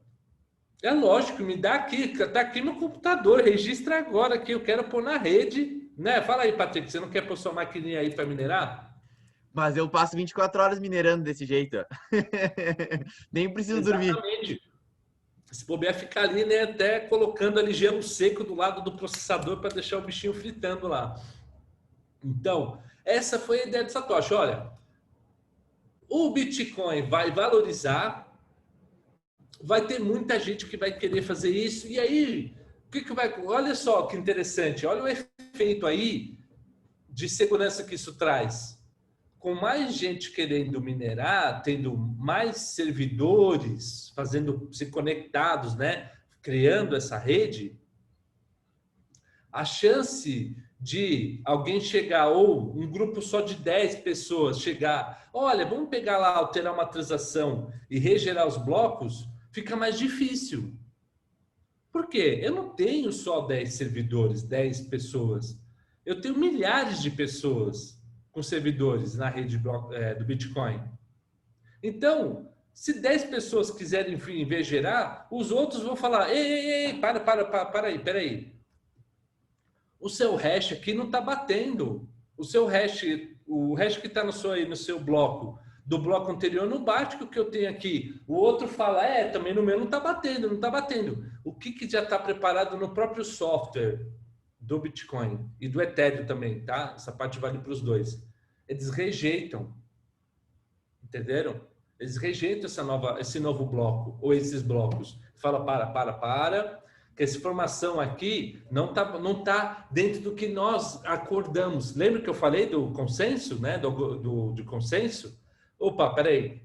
é lógico, me dá aqui, tá aqui no computador, registra agora que eu quero pôr na rede, né? Fala aí, Patrick, você não quer pôr sua maquininha aí para minerar? Mas eu passo 24 horas minerando desse jeito. Nem preciso dormir. Exatamente. Se bobear, ficar ali, né? Até colocando ali gelo seco do lado do processador para deixar o bichinho fritando lá. Então, essa foi a ideia de Satoshi. Olha, o Bitcoin vai valorizar, vai ter muita gente que vai querer fazer isso. E aí, o que vai... Olha só que interessante. Olha o efeito aí de segurança que isso traz. Com mais gente querendo minerar, tendo mais servidores se conectados, né? Criando essa rede, a chance de alguém chegar, ou um grupo só de 10 pessoas chegar, olha, vamos pegar lá, alterar uma transação e regerar os blocos, fica mais difícil. Por quê? Eu não tenho só 10 servidores, 10 pessoas. Eu tenho milhares de pessoas com servidores na rede do Bitcoin. Então, se 10 pessoas quiserem vir gerar, os outros vão falar, ei, para aí, peraí. O seu hash aqui não está batendo. O hash que está no seu bloco, do bloco anterior não bate com o que eu tenho aqui. O outro fala, também no meu não está batendo, não está batendo. O que já está preparado no próprio software do Bitcoin e do Ethereum também, tá? Essa parte vale para os dois. Eles rejeitam, entenderam? Eles rejeitam esse novo bloco, ou esses blocos. Fala, para, que essa informação aqui não tá dentro do que nós acordamos. Lembra que eu falei do consenso, né? Do consenso? Opa, peraí.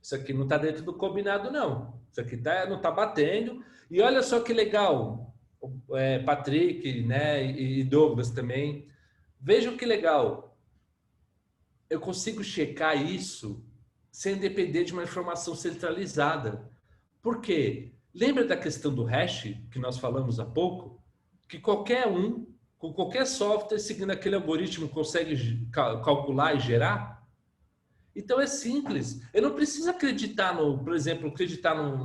Isso aqui não está dentro do combinado, não. Isso aqui não está batendo. E olha só que legal, Patrick, né? E Douglas também. Vejam que legal. Eu consigo checar isso sem depender de uma informação centralizada. Por quê? Lembra da questão do hash, que nós falamos há pouco? Que qualquer um, com qualquer software, seguindo aquele algoritmo, consegue calcular e gerar? Então é simples. Eu não preciso acreditar por exemplo,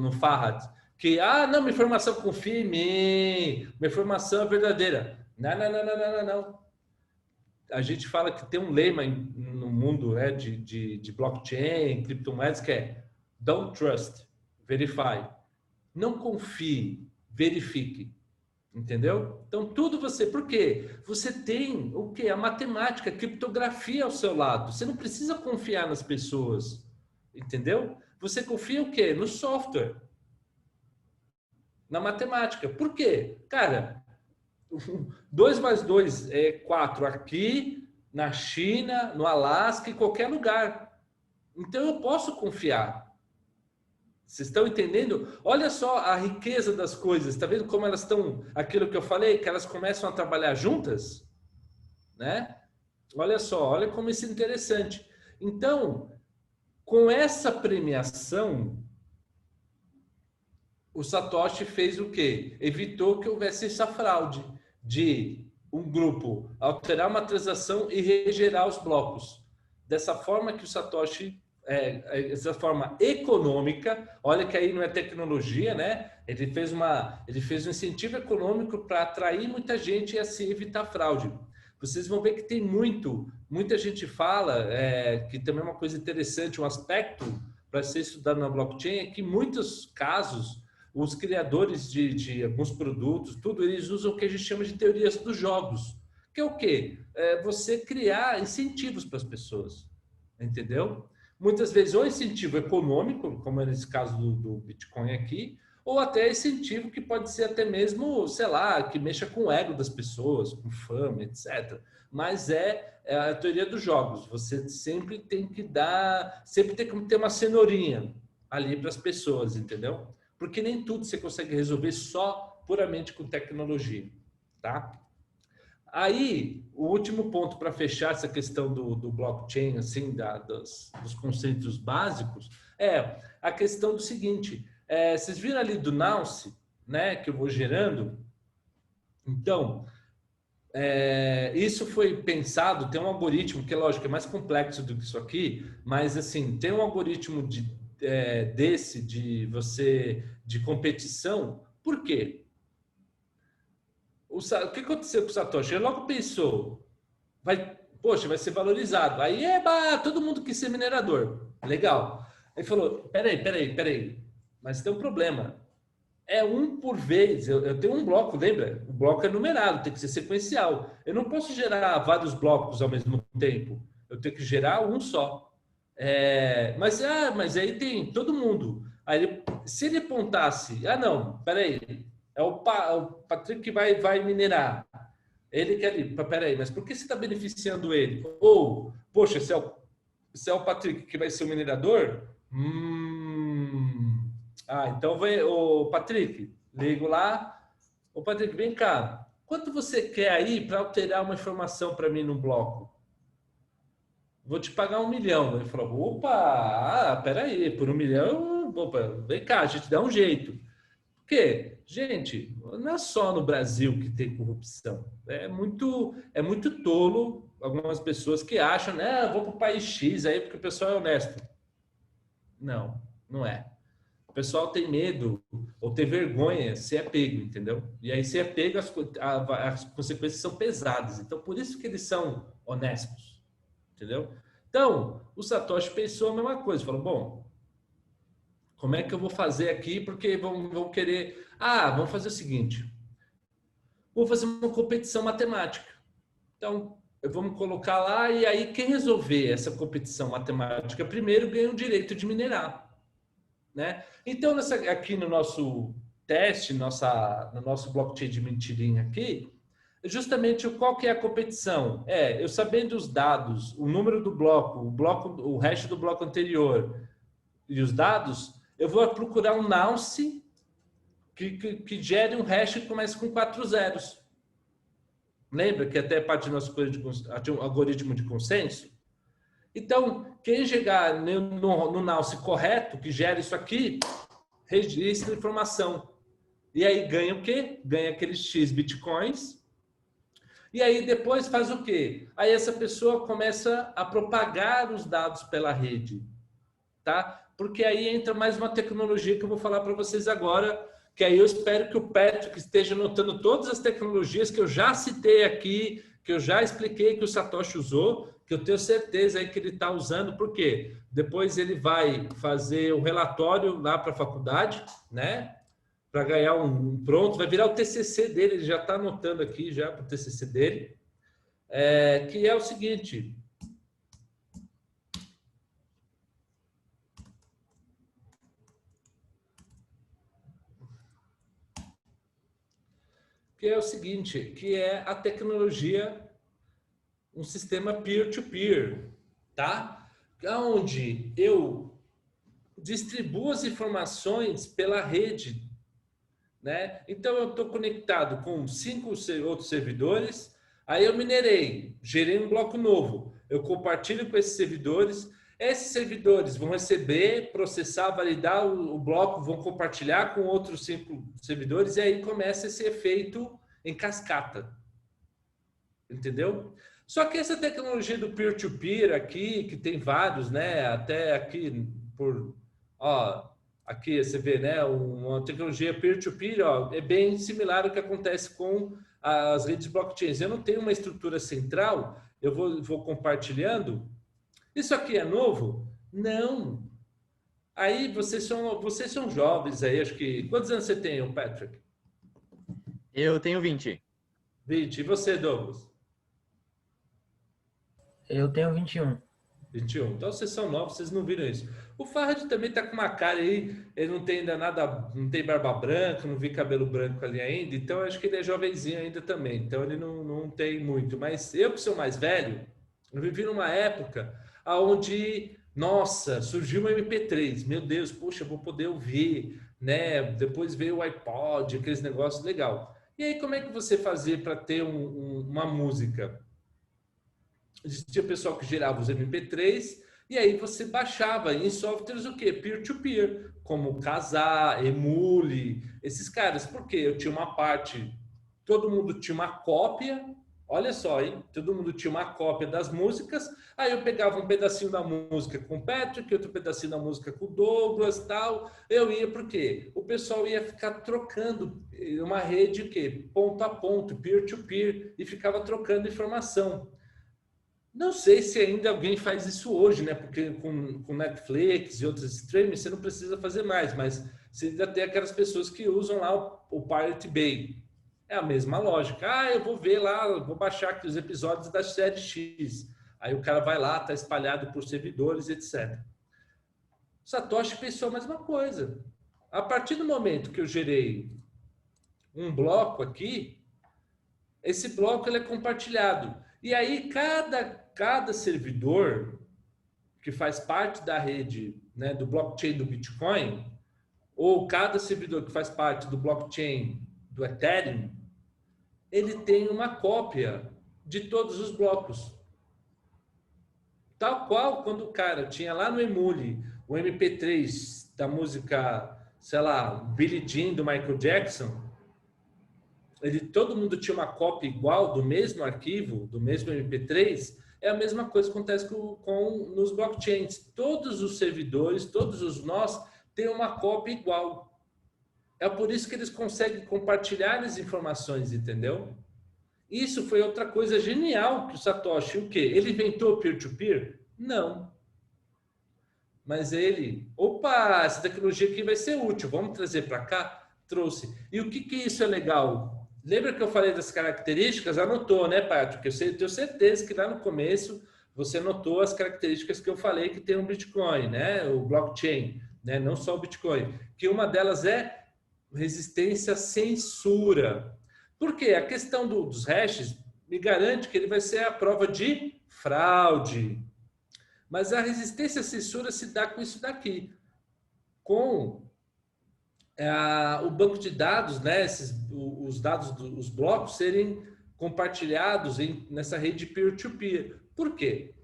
no Farhad, que, não, minha informação confia em mim, minha informação é verdadeira. Não. A gente fala que tem um lema no mundo, né, de blockchain, criptomoedas, que é don't trust, verify. Não confie, verifique. Entendeu? Então, tudo por quê? Você tem o quê? A matemática, a criptografia ao seu lado. Você não precisa confiar nas pessoas. Entendeu? Você confia o quê? No software. Na matemática. Por quê? Cara, 2 mais 2 é 4 aqui, na China, no Alasca, em qualquer lugar. Então eu posso confiar. Vocês estão entendendo? Olha só a riqueza das coisas. Está vendo como elas estão... Aquilo que eu falei, que elas começam a trabalhar juntas? Né? Olha só, olha como isso é interessante. Então, com essa premiação, o Satoshi fez o quê? Evitou que houvesse essa fraude de um grupo alterar uma transação e regerar os blocos. Dessa forma que o Satoshi, essa forma econômica, olha que aí não é tecnologia, né? Ele fez um incentivo econômico para atrair muita gente e assim evitar fraude. Vocês vão ver que tem muita gente fala, que também é uma coisa interessante, um aspecto para ser estudado na blockchain, é que em muitos casos os criadores de alguns produtos, tudo, eles usam o que a gente chama de teorias dos jogos, que é o quê? É você criar incentivos para as pessoas, entendeu? Muitas vezes ou incentivo econômico, como é nesse caso do Bitcoin aqui, ou até incentivo que pode ser até mesmo, sei lá, que mexa com o ego das pessoas, com fama, etc. Mas é a teoria dos jogos. Você sempre tem que ter uma cenourinha ali para as pessoas, entendeu? Porque nem tudo você consegue resolver só puramente com tecnologia, tá? Aí, o último ponto para fechar essa questão do blockchain, assim, dos conceitos básicos, é a questão do seguinte: vocês viram ali do Nance, né, que eu vou gerando? Então, isso foi pensado, tem um algoritmo que, lógico, é mais complexo do que isso aqui, mas, assim, tem um algoritmo de competição. Por quê? O que aconteceu com o Satoshi? Ele logo pensou, poxa, vai ser valorizado. Aí, todo mundo quis ser minerador. Legal. Ele falou, peraí. Mas tem um problema. É um por vez. Eu tenho um bloco, lembra? O bloco é numerado, tem que ser sequencial. Eu não posso gerar vários blocos ao mesmo tempo. Eu tenho que gerar um só. Mas aí tem todo mundo. Aí se ele apontasse, não, peraí, é o Patrick que vai minerar. Ele quer ali, peraí, mas por que você está beneficiando ele? Ou, poxa, se é o Patrick que vai ser o minerador, então vai, o Patrick, ligo lá, ô Patrick, vem cá, quanto você quer aí para alterar uma informação para mim no bloco? Vou te pagar 1 milhão. Ele falou, peraí, por 1 milhão, vem cá, a gente dá um jeito. Porque, gente, não é só no Brasil que tem corrupção. É muito tolo algumas pessoas que acham, né, vou para o país X aí porque o pessoal é honesto. Não, não é. O pessoal tem medo ou tem vergonha se é pego, entendeu? E aí, se é pego, as consequências são pesadas. Então, por isso que eles são honestos, entendeu? Então, o Satoshi pensou a mesma coisa. Falou, bom, como é que eu vou fazer aqui? Porque vão querer... vamos fazer o seguinte. Vou fazer uma competição matemática. Então, vamos colocar lá e aí quem resolver essa competição matemática primeiro ganha o direito de minerar, né? Então, aqui no nosso teste, no nosso blockchain de mentirinha aqui, justamente qual que é a competição? Eu sabendo os dados, o número do bloco, o hash do bloco anterior e os dados, eu vou procurar um Nance que gere um hash que comece com 4 zeros. Lembra que até parte do nosso algoritmo de consenso? Então, quem chegar no Nance correto, que gera isso aqui, registra a informação. E aí ganha o quê? Ganha aqueles X bitcoins. E aí depois faz o quê? Aí essa pessoa começa a propagar os dados pela rede. Tá? Porque aí entra mais uma tecnologia que eu vou falar para vocês agora, que aí eu espero que o Patrick esteja anotando todas as tecnologias que eu já citei aqui, que eu já expliquei que o Satoshi usou, que eu tenho certeza aí que ele está usando, porque depois ele vai fazer um relatório lá para a faculdade, né? Para ganhar um pronto, vai virar o TCC dele, ele já está anotando aqui já para o TCC dele, que é o seguinte... que é o seguinte, que é a tecnologia, um sistema peer-to-peer, tá? Onde eu distribuo as informações pela rede, né? Então, eu estou conectado com 5 outros servidores, aí eu minerei, gerei um bloco novo, eu compartilho com esses servidores vão receber, processar, validar o bloco, vão compartilhar com outros 5 servidores e aí começa esse efeito em cascata. Entendeu? Só que essa tecnologia do peer-to-peer aqui, que tem vários, né? Até aqui aqui você vê, né? Uma tecnologia peer-to-peer, é bem similar ao que acontece com as redes blockchains. Eu não tenho uma estrutura central, eu vou compartilhando. Isso aqui é novo? Não. Aí vocês são jovens aí, acho que... Quantos anos você tem, Patrick? Eu tenho 20. 20. E você, Douglas? Eu tenho 21. 21. Então vocês são novos, vocês não viram isso. O Farhad também tá com uma cara aí, ele não tem ainda nada, não tem barba branca, não vi cabelo branco ali ainda, então eu acho que ele é jovenzinho ainda também, então ele não tem muito. Mas eu que sou mais velho, eu vivi numa época onde, nossa, surgiu uma MP3, meu Deus, poxa, vou poder ouvir, né? Depois veio o iPod, aqueles negócios legal. E aí como é que você fazia para ter uma música? Existia pessoal que gerava os MP3 e aí você baixava em softwares o quê? Peer-to-peer, como Kazaa, Emule, esses caras. Porque eu tinha uma parte, todo mundo tinha uma cópia, olha só, hein? Todo mundo tinha uma cópia das músicas, aí eu pegava um pedacinho da música com o Patrick, outro pedacinho da música com o Douglas, tal. Eu ia, por quê? O pessoal ia ficar trocando uma rede, o quê? Ponto a ponto, peer-to-peer, e ficava trocando informação. Não sei se ainda alguém faz isso hoje, né? Porque com Netflix e outros streamings você não precisa fazer mais, mas você ainda tem aquelas pessoas que usam lá o Pirate Bay. É a mesma lógica. Ah, eu vou ver lá, eu vou baixar aqui os episódios da série X. Aí o cara vai lá, tá espalhado por servidores, etc. Satoshi pensou a mesma coisa. A partir do momento que eu gerei um bloco aqui, esse bloco ele é compartilhado. E aí cada servidor que faz parte da rede, né, do blockchain do Bitcoin, ou cada servidor que faz parte do blockchain do Ethereum, ele tem uma cópia de todos os blocos. Tal qual quando o cara tinha lá no Emule o MP3 da música, sei lá, Billie Jean do Michael Jackson, todo mundo tinha uma cópia igual do mesmo arquivo, do mesmo MP3, é a mesma coisa que acontece nos blockchains. Todos os servidores, todos os nós, têm uma cópia igual. É por isso que eles conseguem compartilhar as informações, entendeu? Isso foi outra coisa genial que o Satoshi, o quê? Ele inventou peer-to-peer? Não. Mas ele, opa, essa tecnologia aqui vai ser útil, vamos trazer para cá? Trouxe. E o que isso é legal? Lembra que eu falei das características? Anotou, né, Patrick? Eu tenho certeza que lá no começo você notou as características que eu falei que tem um Bitcoin, né? O blockchain, né? Não só o Bitcoin. Que uma delas é resistência à censura. Por quê? A questão dos hashes me garante que ele vai ser a prova de fraude. Mas a resistência à censura se dá com isso daqui. Com o banco de dados, né, os dados dos blocos serem compartilhados nessa rede peer-to-peer. Por quê?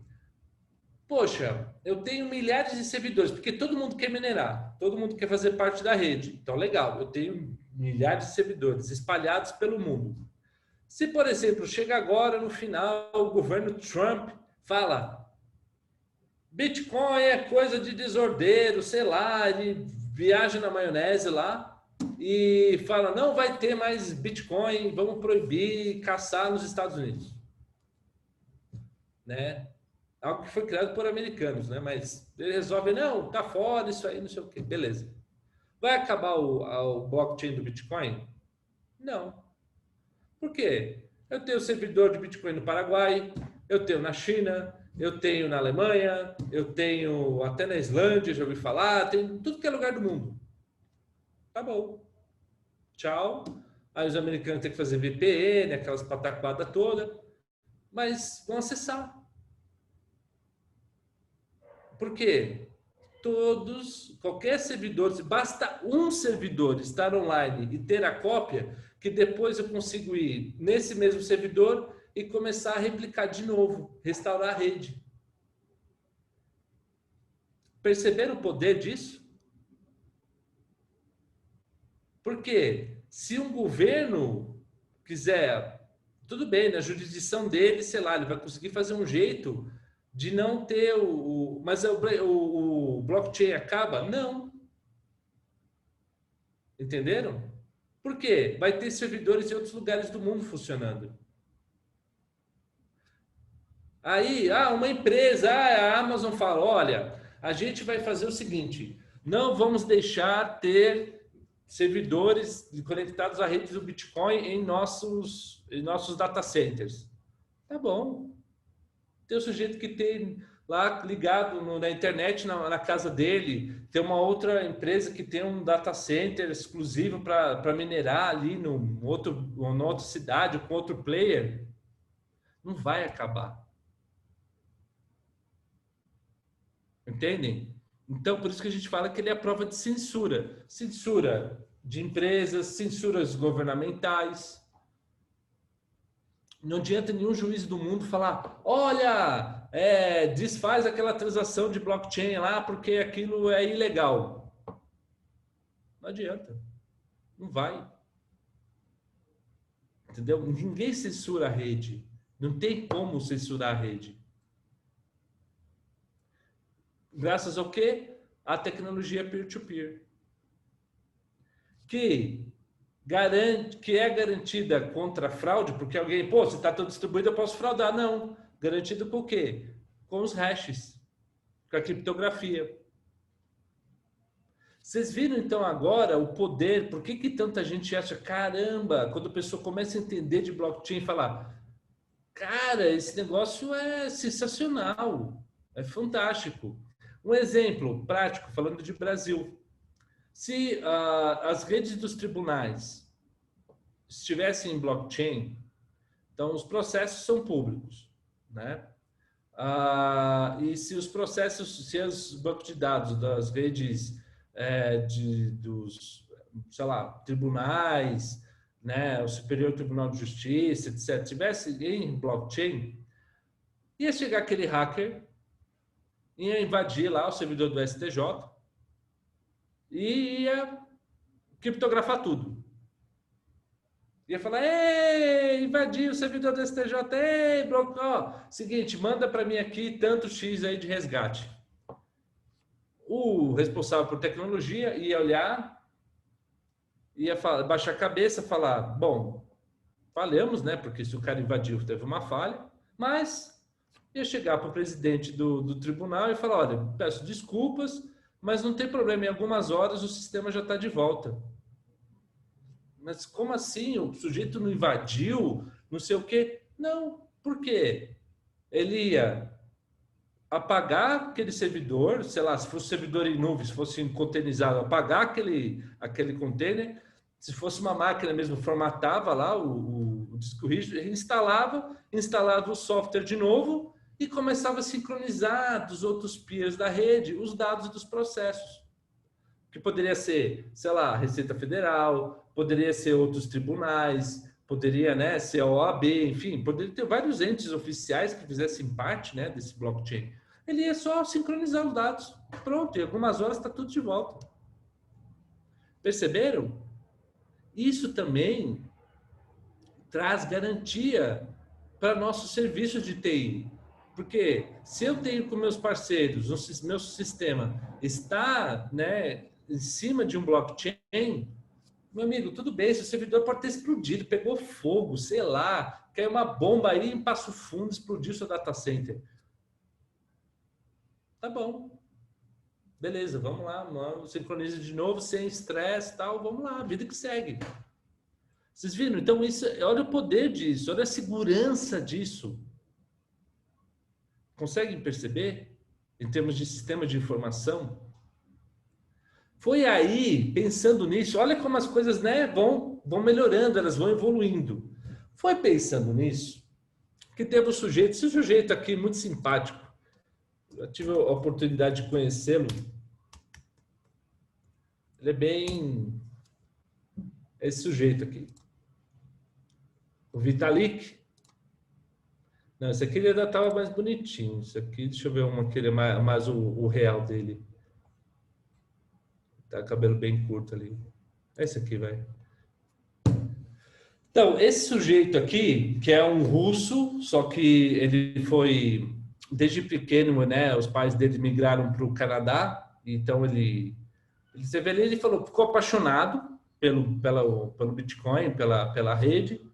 Poxa, eu tenho milhares de servidores, porque todo mundo quer minerar, todo mundo quer fazer parte da rede. Então, legal, eu tenho milhares de servidores espalhados pelo mundo. Se, por exemplo, chega agora no final, o governo Trump fala: Bitcoin é coisa de desordeiro, sei lá, ele viaja na maionese lá e fala, não vai ter mais Bitcoin, vamos proibir caçar nos Estados Unidos. Né? Algo que foi criado por americanos, né? Mas ele resolve, não, tá fora isso aí, não sei o quê. Beleza. Vai acabar o blockchain do Bitcoin? Não. Por quê? Eu tenho servidor de Bitcoin no Paraguai, eu tenho na China, eu tenho na Alemanha, eu tenho até na Islândia, já ouvi falar, tem tudo que é lugar do mundo. Tá bom. Tchau. Aí os americanos têm que fazer VPN, aquelas pataquadas todas, mas vão acessar. Por quê? Qualquer servidor, se basta um servidor estar online e ter a cópia, que depois eu consigo ir nesse mesmo servidor e começar a replicar de novo, restaurar a rede. Perceberam o poder disso? Porque se um governo quiser, tudo bem, na jurisdição dele, sei lá, ele vai conseguir fazer um jeito de não ter mas o blockchain acaba? Não. Entenderam? Por quê? Vai ter servidores em outros lugares do mundo funcionando. Aí, uma empresa, a Amazon fala, olha, a gente vai fazer o seguinte, não vamos deixar ter servidores conectados à rede do Bitcoin em nossos data centers. Tá bom. Tem o sujeito que tem lá ligado na internet, na casa dele, tem uma outra empresa que tem um data center exclusivo para minerar ali numa outra cidade, com outro player. Não vai acabar. Entendem? Então, por isso que a gente fala que ele é a prova de censura. Censura de empresas, censuras governamentais. Não adianta nenhum juiz do mundo falar, olha, desfaz aquela transação de blockchain lá porque aquilo é ilegal. Não adianta. Não vai. Entendeu? Ninguém censura a rede. Não tem como censurar a rede. Graças ao quê? A tecnologia peer-to-peer. Que é garantida contra fraude, porque alguém, se está tudo distribuído, eu posso fraudar. Não. Garantido com o quê? Com os hashes. Com a criptografia. Vocês viram, então, agora o poder? Por que tanta gente acha, caramba, quando a pessoa começa a entender de blockchain e falar, cara, esse negócio é sensacional, é fantástico. Um exemplo prático, falando de Brasil. Se as redes dos tribunais estivessem em blockchain, então os processos são públicos, né? E se os processos, se os bancos de dados das redes dos, sei lá, tribunais, né, o Superior Tribunal de Justiça, etc., tivesse em blockchain, ia chegar aquele hacker, ia invadir lá o servidor do STJ e ia criptografar tudo. Ia falar, ei, invadi o servidor do STJ, ei, seguinte, manda para mim aqui tanto X aí de resgate. O responsável por tecnologia ia olhar, ia baixar a cabeça, falar, bom, falhamos, né? Porque se o cara invadiu, teve uma falha, mas ia chegar para o presidente do tribunal e falar, olha, peço desculpas, mas não tem problema, em algumas horas o sistema já está de volta. Mas como assim? O sujeito não invadiu, não sei o quê? Não, por quê? Ele ia apagar aquele servidor, sei lá, se fosse servidor em nuvem, se fosse containerizado, apagar aquele container, se fosse uma máquina mesmo, formatava lá o disco rígido, instalava o software de novo e começava a sincronizar dos outros peers da rede os dados dos processos. Que poderia ser, sei lá, Receita Federal, poderia ser outros tribunais, poderia, né, ser a OAB, enfim, poderia ter vários entes oficiais que fizessem parte, né, desse blockchain. Ele ia só sincronizar os dados. Pronto, em algumas horas está tudo de volta. Perceberam? Isso também traz garantia para nossos serviços de TI. Porque se eu tenho com meus parceiros, meu sistema está, né, em cima de um blockchain, meu amigo, tudo bem, seu servidor pode ter explodido, pegou fogo, sei lá, caiu uma bomba aí em Passo Fundo, explodiu seu data center. Tá bom. Beleza, vamos lá, sincroniza de novo, sem estresse e tal, vamos lá, vida que segue. Vocês viram? Então, isso, olha o poder disso, olha a segurança disso. Conseguem perceber? Em termos de sistema de informação? Foi aí, pensando nisso, olha como as coisas, né, vão melhorando, elas vão evoluindo. Foi pensando nisso que teve um sujeito, esse sujeito aqui muito simpático, eu tive a oportunidade de conhecê-lo. Ele é bem... esse sujeito aqui. O Vitalik. Não, esse aqui ele ainda estava mais bonitinho. Esse aqui, deixa eu ver uma que ele é mais o real dele. Tá, cabelo bem curto ali. Esse aqui, vai. Então, esse sujeito aqui, que é um russo, só que ele foi, desde pequeno, né, os pais dele migraram para o Canadá, então você vê ali, ele falou, ficou apaixonado pelo Bitcoin, pela rede,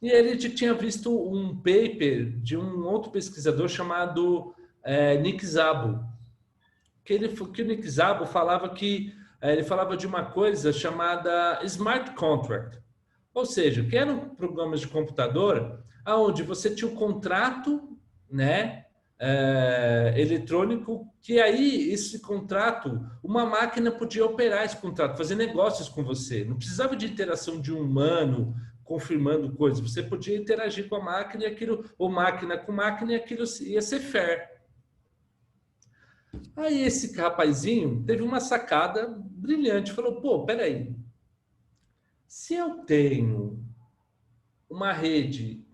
e ele tinha visto um paper de um outro pesquisador chamado Nick Szabo, que o Nick Szabo falava que ele falava de uma coisa chamada smart contract, ou seja, que eram programas de computador onde você tinha um contrato né? Eletrônico, que aí esse contrato, uma máquina podia operar esse contrato, fazer negócios com você. Não precisava de interação de um humano confirmando coisas. Você podia interagir com a máquina e aquilo, ou máquina com máquina, e aquilo ia ser fair. Aí esse rapazinho teve uma sacada brilhante, falou, pô, peraí, se eu tenho uma rede,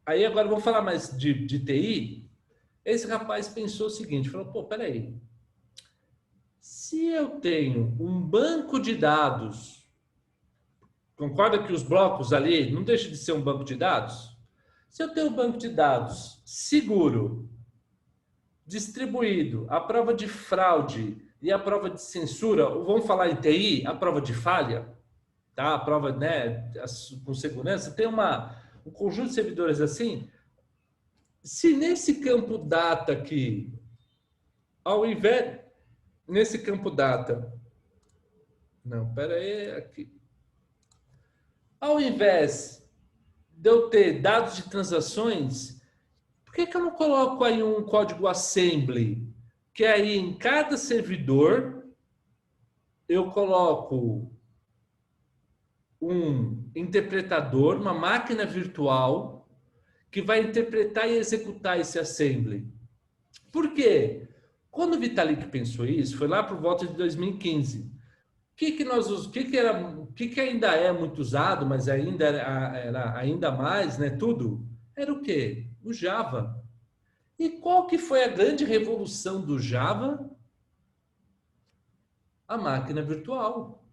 aí agora vamos falar mais de TI, esse rapaz pensou o seguinte, falou, pô, peraí, se eu tenho um banco de dados, concorda que os blocos ali não deixa de ser um banco de dados? Se eu tenho um banco de dados seguro, distribuído, a prova de fraude e a prova de censura, ou vamos falar em TI, a prova de falha, tá? A prova, né, com segurança, tem um conjunto de servidores assim. Se nesse campo data aqui, ao invés, nesse campo data, não, pera aí, aqui. Ao invés de eu ter dados de transações, por que eu não coloco aí um código assembly? Que aí em cada servidor eu coloco um interpretador, uma máquina virtual que vai interpretar e executar esse assembly. Por quê? Quando o Vitalik pensou isso, foi lá por volta de 2015. O que ainda é muito usado, mas ainda era ainda mais, né? Tudo era o quê? O Java. E qual que foi a grande revolução do Java? A máquina virtual,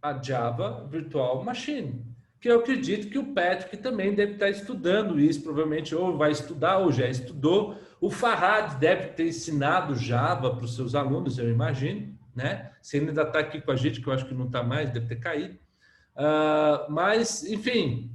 a Java Virtual Machine, que eu acredito que o Patrick também deve estar estudando isso, provavelmente ou vai estudar ou já estudou. O Farhad deve ter ensinado Java para os seus alunos, eu imagino, né? Se ele ainda está aqui com a gente, que eu acho que não está mais, deve ter caído. Mas, enfim,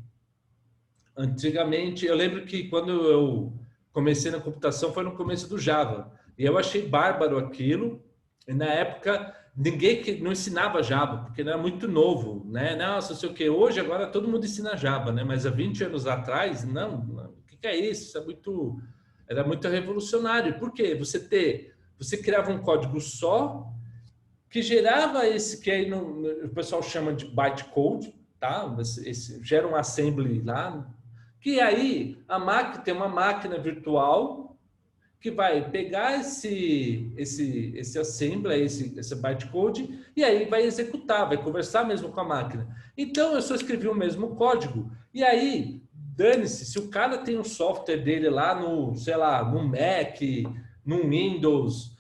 antigamente, eu lembro que quando eu comecei na computação foi no começo do Java, e eu achei bárbaro aquilo, e na época ninguém que não ensinava Java, porque era muito novo, né? Nossa, não sei o que. Hoje, agora, todo mundo ensina Java, né? Mas há 20 anos atrás, não. O que é isso? Isso é muito... Era muito revolucionário. Por quê? Você criava um código só que gerava esse que aí o pessoal chama de bytecode, tá? Gera um assembly lá, que aí a máquina tem uma máquina virtual que vai pegar esse assembly, esse bytecode, e aí vai executar, vai conversar mesmo com a máquina. Então, eu só escrevi o mesmo código, e aí, dane-se, se o cara tem um software dele lá no, sei lá, no Mac, no Windows,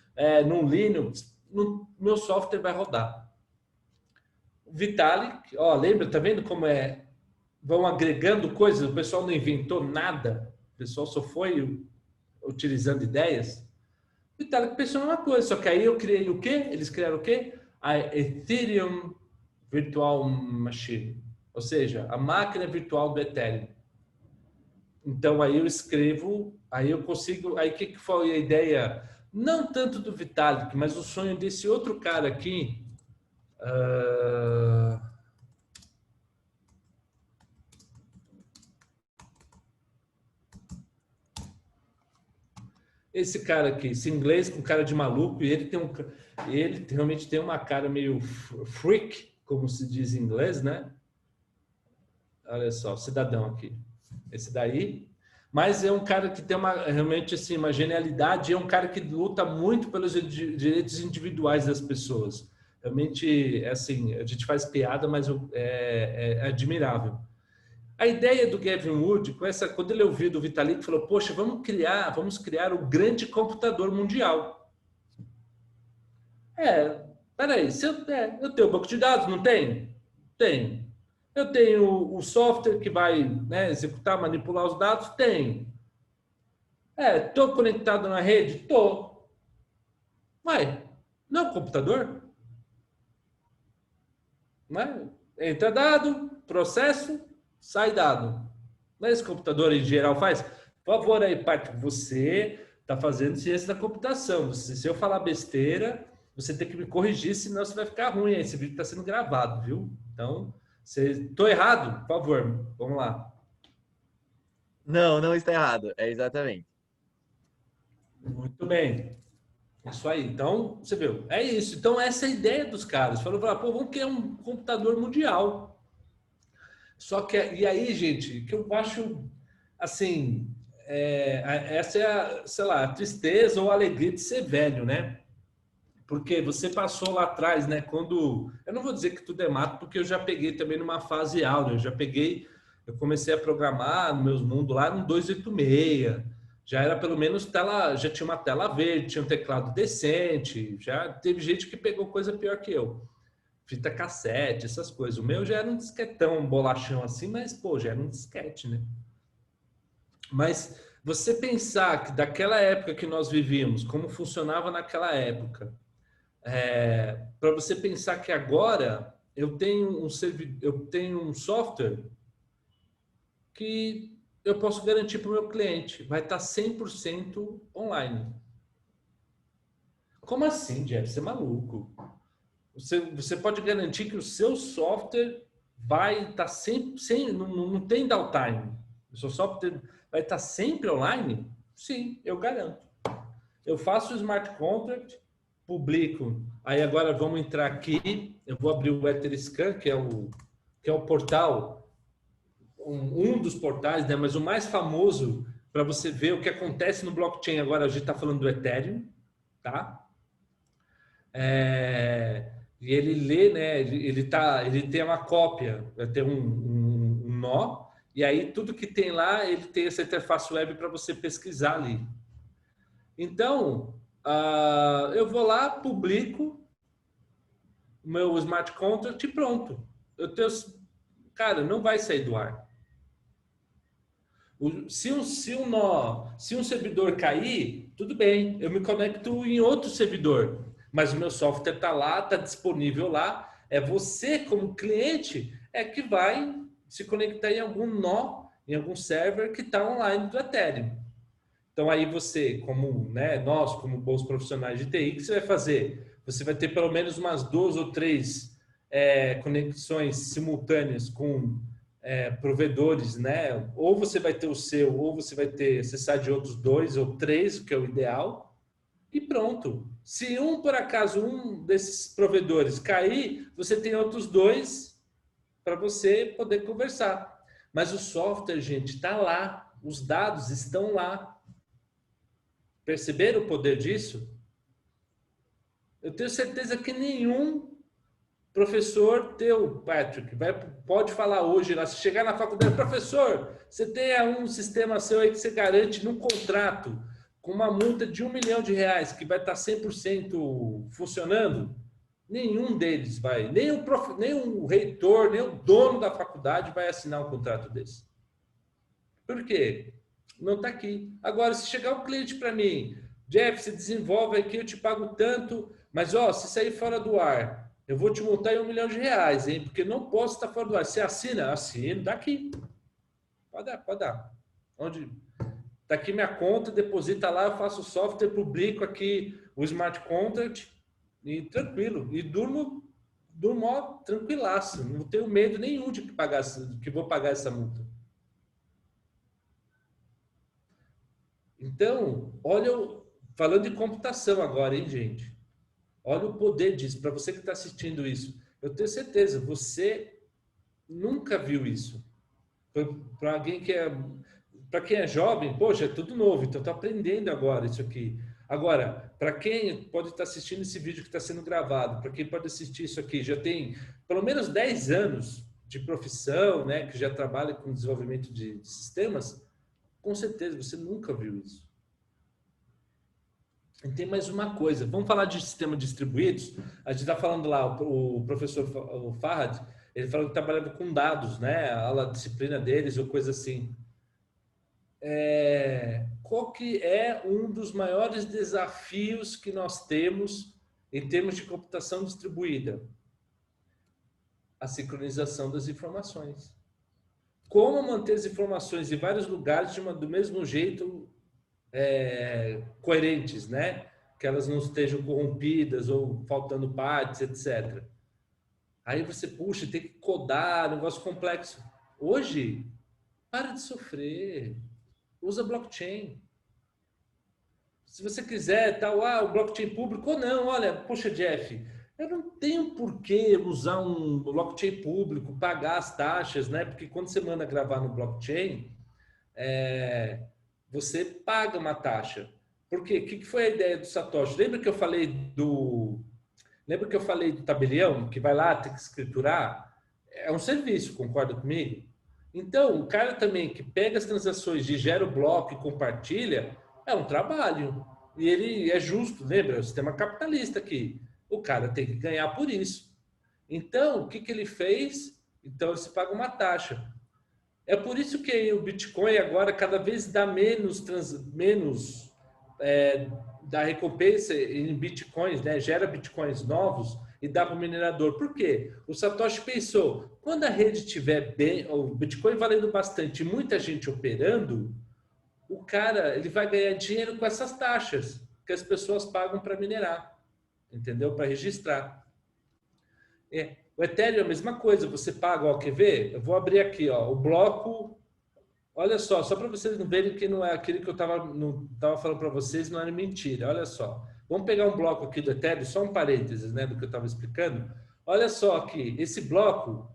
no Linux, no meu software vai rodar. Vitalik, ó, lembra, tá vendo como vão agregando coisas, o pessoal não inventou nada, o pessoal só foi utilizando ideias. Vitalik pensou a mesma coisa, só que aí eu criei o quê? Eles criaram o quê? A Ethereum Virtual Machine, ou seja, a máquina virtual do Ethereum. Então aí eu escrevo, aí eu consigo, aí o que foi a ideia? Não tanto do Vitalik, mas o sonho desse outro cara aqui, esse cara aqui, esse inglês com cara de maluco, e ele realmente tem uma cara meio freak, como se diz em inglês, né? Olha só, cidadão aqui. Esse daí. Mas é um cara que tem realmente assim, uma genialidade, é um cara que luta muito pelos direitos individuais das pessoas. Realmente, assim, a gente faz piada, mas é admirável. A ideia do Gavin Wood, quando ele ouviu do Vitalik, falou, poxa, vamos criar o grande computador mundial. Peraí, eu tenho um banco de dados, não tenho? Tenho. Eu tenho o software que vai, né, executar, manipular os dados? Tenho. Estou conectado na rede? Estou. Mas não é um computador? Não é? Entra dado, processo, sai dado. Não é esse computador em geral faz? Por favor aí, Patrick, você está fazendo ciência da computação. Se eu falar besteira, você tem que me corrigir, senão você vai ficar ruim. Esse vídeo está sendo gravado, viu? Então, estou errado? Por favor, vamos lá. Não, não está errado. É exatamente. Muito bem. Isso aí. Então, você viu, é isso. Então, essa é a ideia dos caras. Falou, pô, vamos criar um computador mundial. Só que, e aí, gente, que eu acho, assim, essa é a, sei lá, a tristeza ou a alegria de ser velho, né? Porque você passou lá atrás, né? Quando, eu não vou dizer que tudo é mato, porque eu já peguei também numa fase áurea. Eu comecei a programar no meus mundos lá no 286. Já era pelo menos tela, já tinha uma tela verde, tinha um teclado decente. Já teve gente que pegou coisa pior que eu. Fita cassete, essas coisas. O meu já era um disquetão, um bolachão assim, mas, pô, já era um disquete, né? Mas você pensar que daquela época que nós vivíamos, como funcionava naquela época, para você pensar que agora eu tenho um software que eu posso garantir para o meu cliente, vai estar 100% online. Como assim, Jeff? Você é maluco? Você pode garantir que o seu software vai estar sempre, não tem downtime. O seu software vai estar sempre online? Sim, eu garanto. Eu faço o smart contract, publico. Aí agora vamos entrar aqui. Eu vou abrir o Etherscan, que é o portal, um dos portais, né? Mas o mais famoso para você ver o que acontece no blockchain. Agora a gente está falando do Ethereum, tá? E ele lê, né? Ele tem uma cópia, vai ter um nó. E aí tudo que tem lá, ele tem essa interface web para você pesquisar ali. Então, eu vou lá, publico o meu smart contract e pronto. Cara, não vai sair do ar. Se um servidor cair, tudo bem, eu me conecto em outro servidor, mas o meu software está lá, está disponível lá. É você, como cliente, que vai se conectar em algum nó, em algum server que está online do Ethereum. Então, aí você, como, né, nós, como bons profissionais de TI, o que você vai fazer? Você vai ter pelo menos umas 2 ou 3 conexões simultâneas com provedores, né? Ou você vai ter o seu, ou você vai ter acessar de outros 2 ou 3, o que é o ideal, e pronto. Se por acaso, um desses provedores cair, você tem outros 2 para você poder conversar. Mas o software, gente, está lá. Os dados estão lá. Perceberam o poder disso? Eu tenho certeza que nenhum professor teu, Patrick, pode falar hoje, lá, se chegar na faculdade, professor, você tem um sistema seu aí que você garante num contrato com uma multa de R$1 milhão que vai estar 100% funcionando? Nenhum deles vai, nem o reitor, nem o dono da faculdade vai assinar um contrato desse. Por quê? Não está aqui. Agora, se chegar um cliente para mim, Jeff, você desenvolve aqui, eu te pago tanto, mas se sair fora do ar, eu vou te multar em R$1 milhão, hein? Porque não posso estar fora do ar. Você assina? Assino, dá aqui. Pode dar. Onde? Tá aqui minha conta, deposita lá, eu faço o software, publico aqui o smart contract e tranquilo. E durmo tranquilaço. Não tenho medo nenhum de que vou pagar essa multa. Então, olha, falando de computação agora, hein, gente? Olha o poder disso. Para você que está assistindo isso, eu tenho certeza, você nunca viu isso. Para alguém para quem é jovem, poxa, é tudo novo, então está aprendendo agora isso aqui. Agora, para quem pode estar assistindo esse vídeo que está sendo gravado, para quem pode assistir isso aqui, já tem pelo menos 10 anos de profissão, né, que já trabalha com desenvolvimento de sistemas, com certeza você nunca viu isso. E tem mais uma coisa. Vamos falar de sistemas distribuídos. A gente está falando lá, o professor Farhad, ele falou que trabalhava com dados, né? A disciplina deles ou coisa assim. Qual que é um dos maiores desafios que nós temos em termos de computação distribuída? A sincronização das informações. Como manter as informações em vários lugares do mesmo jeito, coerentes, né? Que elas não estejam corrompidas ou faltando partes, etc. Aí você, puxa, tem que codar, negócio complexo. Hoje, para de sofrer. Usa blockchain. se você quiser, tal, o blockchain público ou não, olha, poxa, Jeff, eu não tenho por que usar um blockchain público, pagar as taxas, né? Porque quando você manda gravar no blockchain, você paga uma taxa. Por quê? O que foi a ideia do Satoshi? Lembra que eu falei do tabelião, que vai lá, tem que escriturar? É um serviço, concorda comigo? Então, o cara também que pega as transações e gera o bloco e compartilha, é um trabalho. E ele é justo, lembra? É o sistema capitalista aqui. O cara tem que ganhar por isso. Então, o que ele fez? Então, ele se paga uma taxa. É por isso que o Bitcoin agora cada vez dá menos da recompensa em bitcoins, né? Gera bitcoins novos e dá para o minerador. Por quê? O Satoshi pensou, quando a rede estiver bem, o Bitcoin valendo bastante, muita gente operando, o cara ele vai ganhar dinheiro com essas taxas que as pessoas pagam para minerar, entendeu? Para registrar. O Ethereum é a mesma coisa, você paga, ó, quer ver? Eu vou abrir aqui, ó, o bloco. Olha só para vocês não verem que não é aquilo que eu estava falando para vocês, não era mentira. Olha só. Vamos pegar um bloco aqui do Ethereum, só um parênteses, né, do que eu estava explicando. Olha só aqui, esse bloco,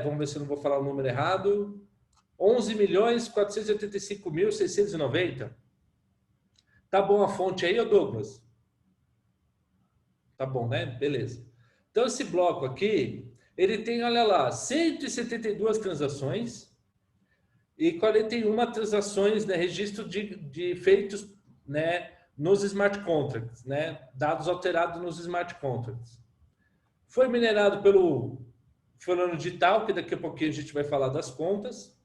vamos ver se eu não vou falar o número errado, 11.485.690. Tá bom a fonte aí, ô Douglas? Tá bom, né? Beleza. Então, esse bloco aqui, ele tem, olha lá, 172 transações e 41 transações, né, registro de feitos, né, nos smart contracts, né, dados alterados nos smart contracts. Foi minerado pelo fulano digital, que daqui a pouquinho a gente vai falar das contas.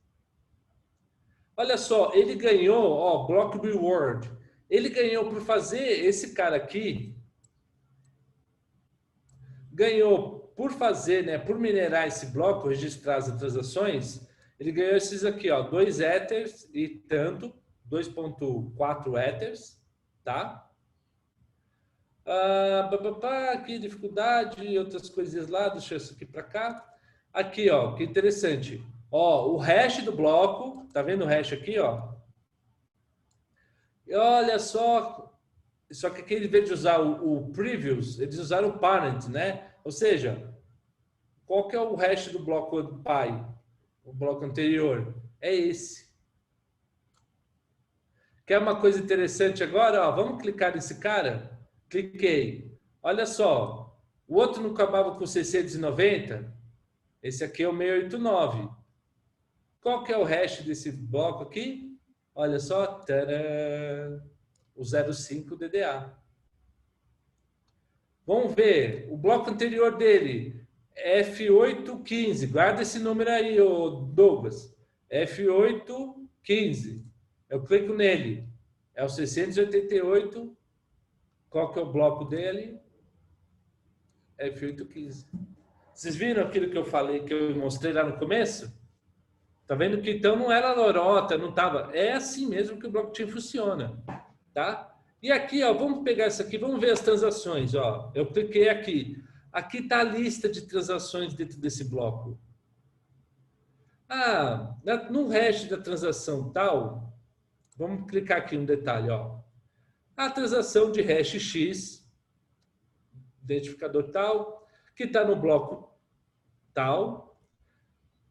Olha só, ele ganhou, ó, Block Reward. Ele ganhou por fazer, esse cara aqui, ganhou por fazer, né, por minerar esse bloco, registrar as transações, ele ganhou esses aqui, ó, 2 Ethers e tanto, 2.4 Ethers, tá? Aqui, dificuldade, outras coisinhas lá, deixa isso aqui para cá. Aqui, ó, que interessante. Ó, o hash do bloco, tá vendo o hash aqui, ó? E olha só que aqui, em vez de usar o previous, eles usaram o parent, né? Ou seja, qual que é o hash do bloco pai? O bloco anterior? É esse. Quer uma coisa interessante agora? Ó, vamos clicar nesse cara? Cliquei. Olha só. O outro não acabava com 690? Esse aqui é o 689. Qual que é o hash desse bloco aqui? Olha só. Tcharam, o 05 DDA. Vamos ver. O bloco anterior dele. F815. Guarda esse número aí, ô Douglas. F815. Eu clico nele. É o 688. Qual que é o bloco dele? F815. Vocês viram aquilo que eu falei, que eu mostrei lá no começo? Tá vendo que então não era lorota, não tava. É assim mesmo que o blockchain funciona, tá? E aqui, ó, vamos pegar isso aqui, vamos ver as transações, ó. Eu cliquei aqui. Aqui está a lista de transações dentro desse bloco. No hash da transação tal, vamos clicar aqui um detalhe, ó. A transação de hash X, identificador tal, que está no bloco tal,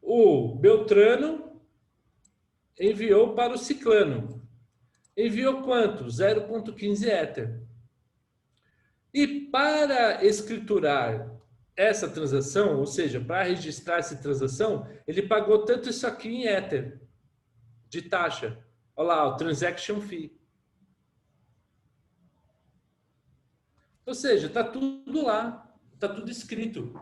o Beltrano enviou para o Ciclano. Enviou quanto? 0.15 Ether. E para escriturar essa transação, ou seja, para registrar essa transação, ele pagou tanto isso aqui em Ether, de taxa. Olha lá, o Transaction Fee. Ou seja, está tudo lá, está tudo escrito.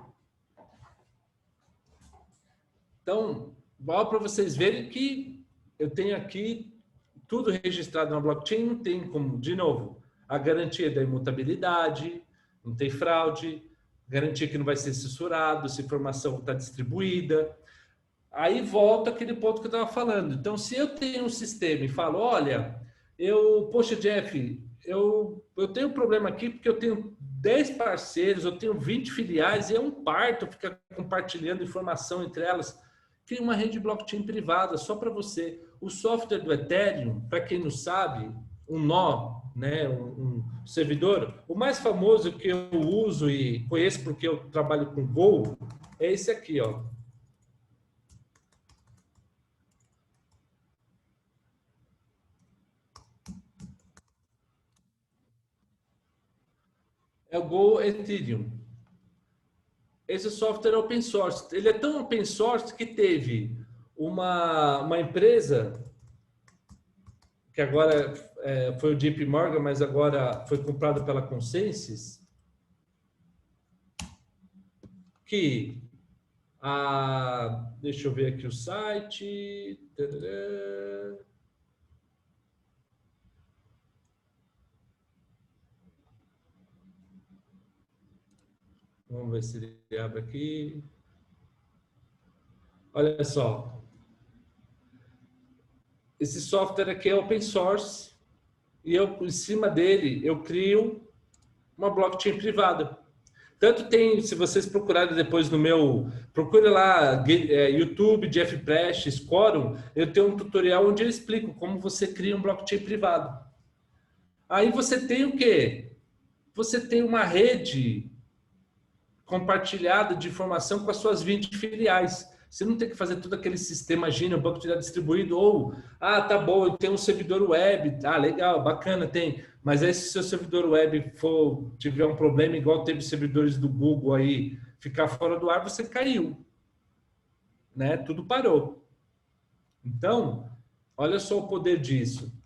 Então, para vocês verem que eu tenho aqui tudo registrado na blockchain, não tem como, de novo, a garantia da imutabilidade, não tem fraude, garantia que não vai ser censurado, se a informação está distribuída. Aí volta aquele ponto que eu estava falando. Então, se eu tenho um sistema e falo, olha, poxa, Jeff, eu tenho um problema aqui porque eu tenho 10 parceiros, eu tenho 20 filiais e é um parto ficar compartilhando informação entre elas. Cria uma rede blockchain privada só para você. O software do Ethereum, para quem não sabe, um nó né, um servidor. O mais famoso que eu uso e conheço porque eu trabalho com Go é esse aqui, ó. É o Go Ethereum. Esse software é open source. Ele é tão open source que teve uma empresa que agora foi o JP Morgan, mas agora foi comprado pela Consensys, que deixa eu ver aqui o site. Tadadá. Vamos ver se ele abre aqui. Olha só. Esse software aqui é open source e eu, em cima dele, eu crio uma blockchain privada. Tanto tem, se vocês procurarem depois no meu... Procure lá, YouTube, Jeff Prestes, Quorum, eu tenho um tutorial onde eu explico como você cria um blockchain privado. Aí você tem o quê? Você tem uma rede compartilhada de informação com as suas 20 filiais. Você não tem que fazer todo aquele sistema, imagina, o banco de dados distribuído, ou, tá bom, eu tenho um servidor web, legal, bacana, tem, mas aí se seu servidor web tiver um problema, igual teve servidores do Google aí, ficar fora do ar, você caiu, né? Tudo parou. Então, olha só o poder disso.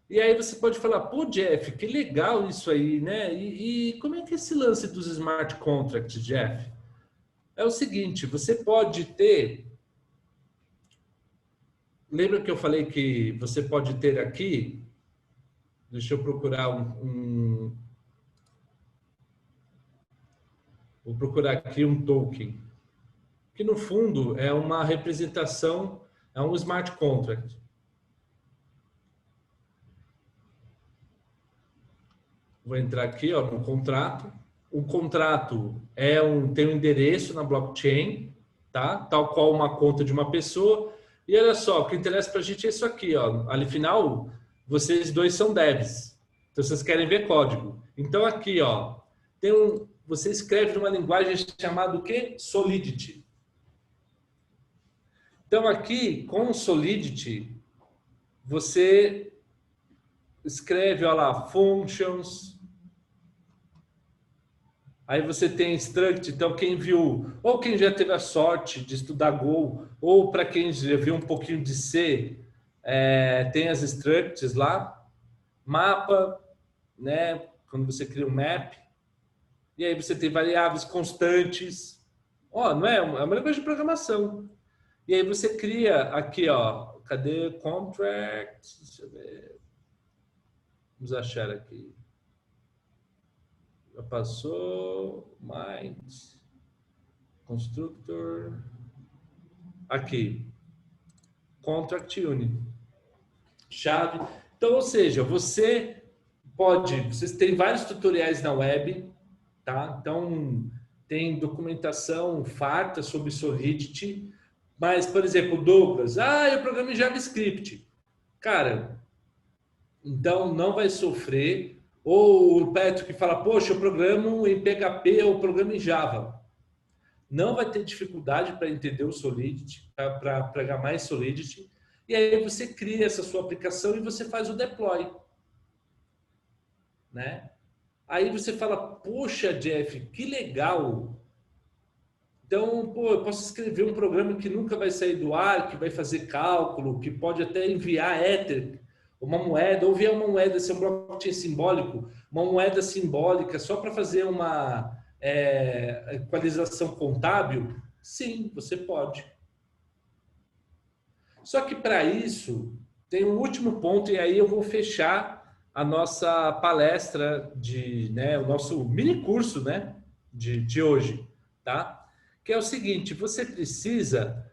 E aí você pode falar, pô, Jeff, que legal isso aí, né? E como é que é esse lance dos smart contracts, Jeff? É o seguinte, você pode ter... Lembra que eu falei que você pode ter aqui... Deixa eu procurar Vou procurar aqui um token. Que no fundo é uma representação, é um smart contract. Vou entrar aqui, ó, no contrato. O contrato tem um endereço na blockchain, tá? Tal qual uma conta de uma pessoa. E olha só, o que interessa para a gente é isso aqui, ó. Ali final, vocês dois são devs. Então vocês querem ver código. Então aqui, ó, você escreve numa linguagem chamada o quê? Solidity. Então aqui, com Solidity, você escreve, ó lá, functions. Aí você tem struct, então quem viu, ou quem já teve a sorte de estudar Go, ou para quem já viu um pouquinho de C, tem as structs lá, mapa, né? Quando você cria um map, e aí você tem variáveis constantes. Não é uma linguagem de programação. E aí você cria aqui, ó, cadê contract? Deixa eu ver. Vamos achar aqui. Já passou, mind, constructor, aqui, contract unit, chave. Então, ou seja, vocês têm vários tutoriais na web, tá? Então, tem documentação farta sobre Solidity, mas, por exemplo, Douglas, eu programo em JavaScript. Cara, então não vai sofrer. Ou o Petro que fala, poxa, eu programo em PHP ou programo em Java. Não vai ter dificuldade para entender o Solidity, para pregar mais Solidity. E aí você cria essa sua aplicação e você faz o deploy. Né? Aí você fala, poxa, Jeff, que legal. Então, eu posso escrever um programa que nunca vai sair do ar, que vai fazer cálculo, que pode até enviar Ether, uma moeda, ou enviar uma moeda, ser um blockchain simbólico, uma moeda simbólica só para fazer uma equalização contábil? Sim, você pode. Só que para isso, tem um último ponto, e aí eu vou fechar a nossa palestra, o nosso mini curso, né, de hoje, tá? Que é o seguinte, você precisa,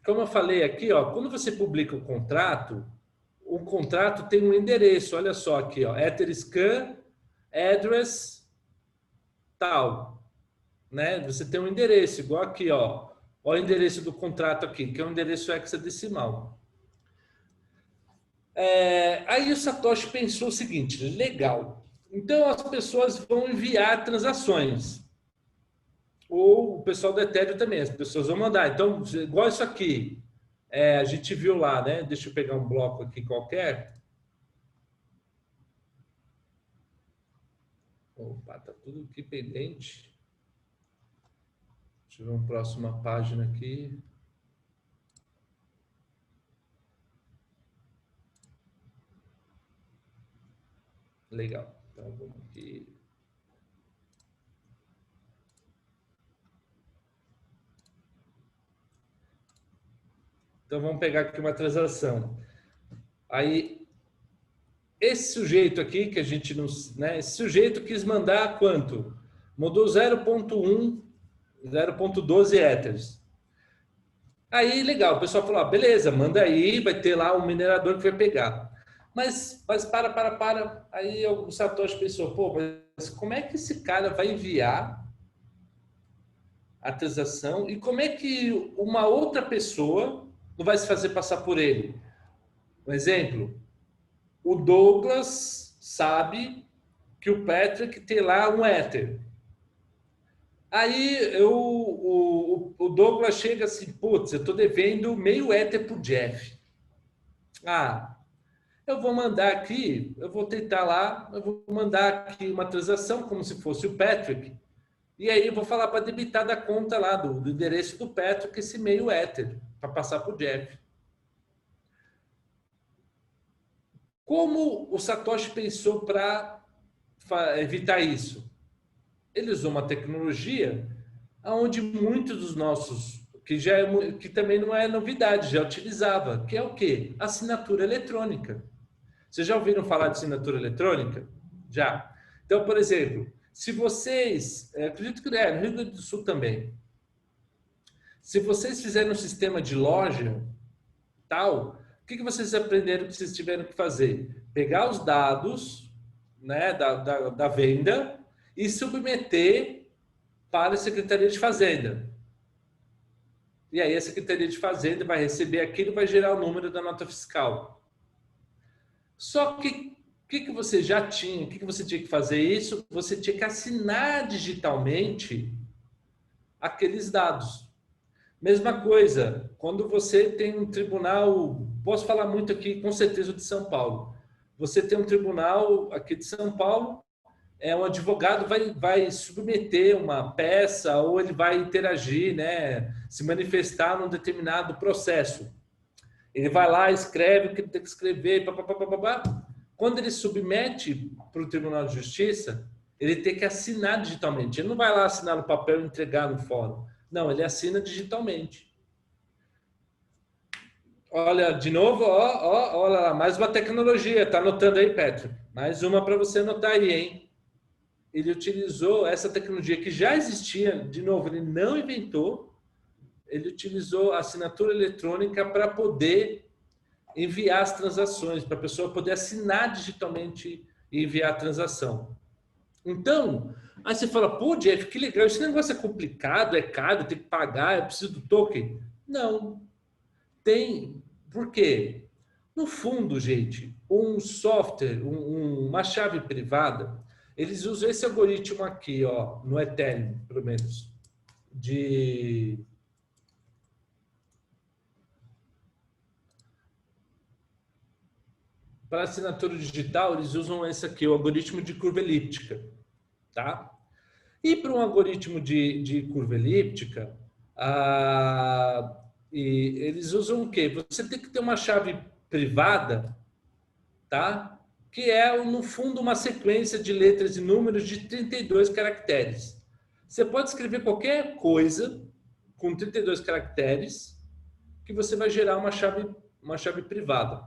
como eu falei aqui, ó, quando você publica o contrato tem um endereço, olha só aqui, ó, Etherscan, address, tal, né? Você tem um endereço, igual aqui, ó, o endereço do contrato aqui, que é um endereço hexadecimal. Aí o Satoshi pensou o seguinte, legal, então as pessoas vão enviar transações. Ou o pessoal do Ethereum também, as pessoas vão mandar. Então, igual isso aqui, a gente viu lá, né? Deixa eu pegar um bloco aqui qualquer. Opa, tá tudo aqui pendente. Deixa eu ver uma próxima página aqui. Legal. Então, vamos aqui. Então, vamos pegar aqui uma transação. Aí, esse sujeito aqui, que a gente não... Né, esse sujeito quis mandar quanto? Mandou 0.1, 0.12 Ethers. Aí, legal, o pessoal falou, beleza, manda aí, vai ter lá um minerador que vai pegar. Mas para. Aí o Satoshi pensou, pô, mas como é que esse cara vai enviar a transação e como é que uma outra pessoa não vai se fazer passar por ele? Um exemplo, o Douglas sabe que o Patrick tem lá um Ether. Aí o Douglas chega assim, putz, eu estou devendo meio Ether pro Jeff. Eu vou mandar aqui, eu vou tentar lá, eu vou mandar aqui uma transação como se fosse o Patrick. E aí eu vou falar para debitar da conta lá, do endereço do Patrick, esse meio Ether, para passar para o Jeff. Como o Satoshi pensou para evitar isso? Ele usou uma tecnologia onde muitos dos nossos, que também não é novidade, já utilizava, que é o quê? Assinatura eletrônica. Vocês já ouviram falar de assinatura eletrônica? Já. Então, por exemplo, se vocês, acredito que no Rio Grande do Sul também, se vocês fizerem um sistema de loja, tal, o que vocês aprenderam que vocês tiveram que fazer? Pegar os dados, né, da venda e submeter para a Secretaria de Fazenda. E aí a Secretaria de Fazenda vai receber aquilo e vai gerar o número da nota fiscal. Só que o que você já tinha? O que você tinha que fazer isso? Você tinha que assinar digitalmente aqueles dados. Mesma coisa, quando você tem um tribunal, posso falar muito aqui com certeza de São Paulo. Você tem um tribunal aqui de São Paulo, um advogado vai submeter uma peça ou ele vai interagir, né, se manifestar num determinado processo. Ele vai lá, escreve o que ele tem que escrever, papapá. Quando ele submete para o Tribunal de Justiça, ele tem que assinar digitalmente. Ele não vai lá assinar no papel e entregar no fórum. Não, ele assina digitalmente. Olha, de novo, olha lá, mais uma tecnologia. Está anotando aí, Petro? Mais uma para você anotar aí, hein? Ele utilizou essa tecnologia que já existia, de novo, ele não inventou, ele utilizou a assinatura eletrônica para poder enviar as transações, para a pessoa poder assinar digitalmente e enviar a transação. Então, aí você fala, pô, Jeff, que legal, esse negócio é complicado, é caro, tem que pagar, eu preciso do token. Não, tem. Por quê? No fundo, gente, um software, uma chave privada, eles usam esse algoritmo aqui, ó, no Ethereum, pelo menos, para assinatura digital, eles usam esse aqui, o algoritmo de curva elíptica, tá? E para um algoritmo de curva elíptica, eles usam o quê? Você tem que ter uma chave privada, tá? Que é, no fundo, uma sequência de letras e números de 32 caracteres. Você pode escrever qualquer coisa com 32 caracteres que você vai gerar uma chave privada.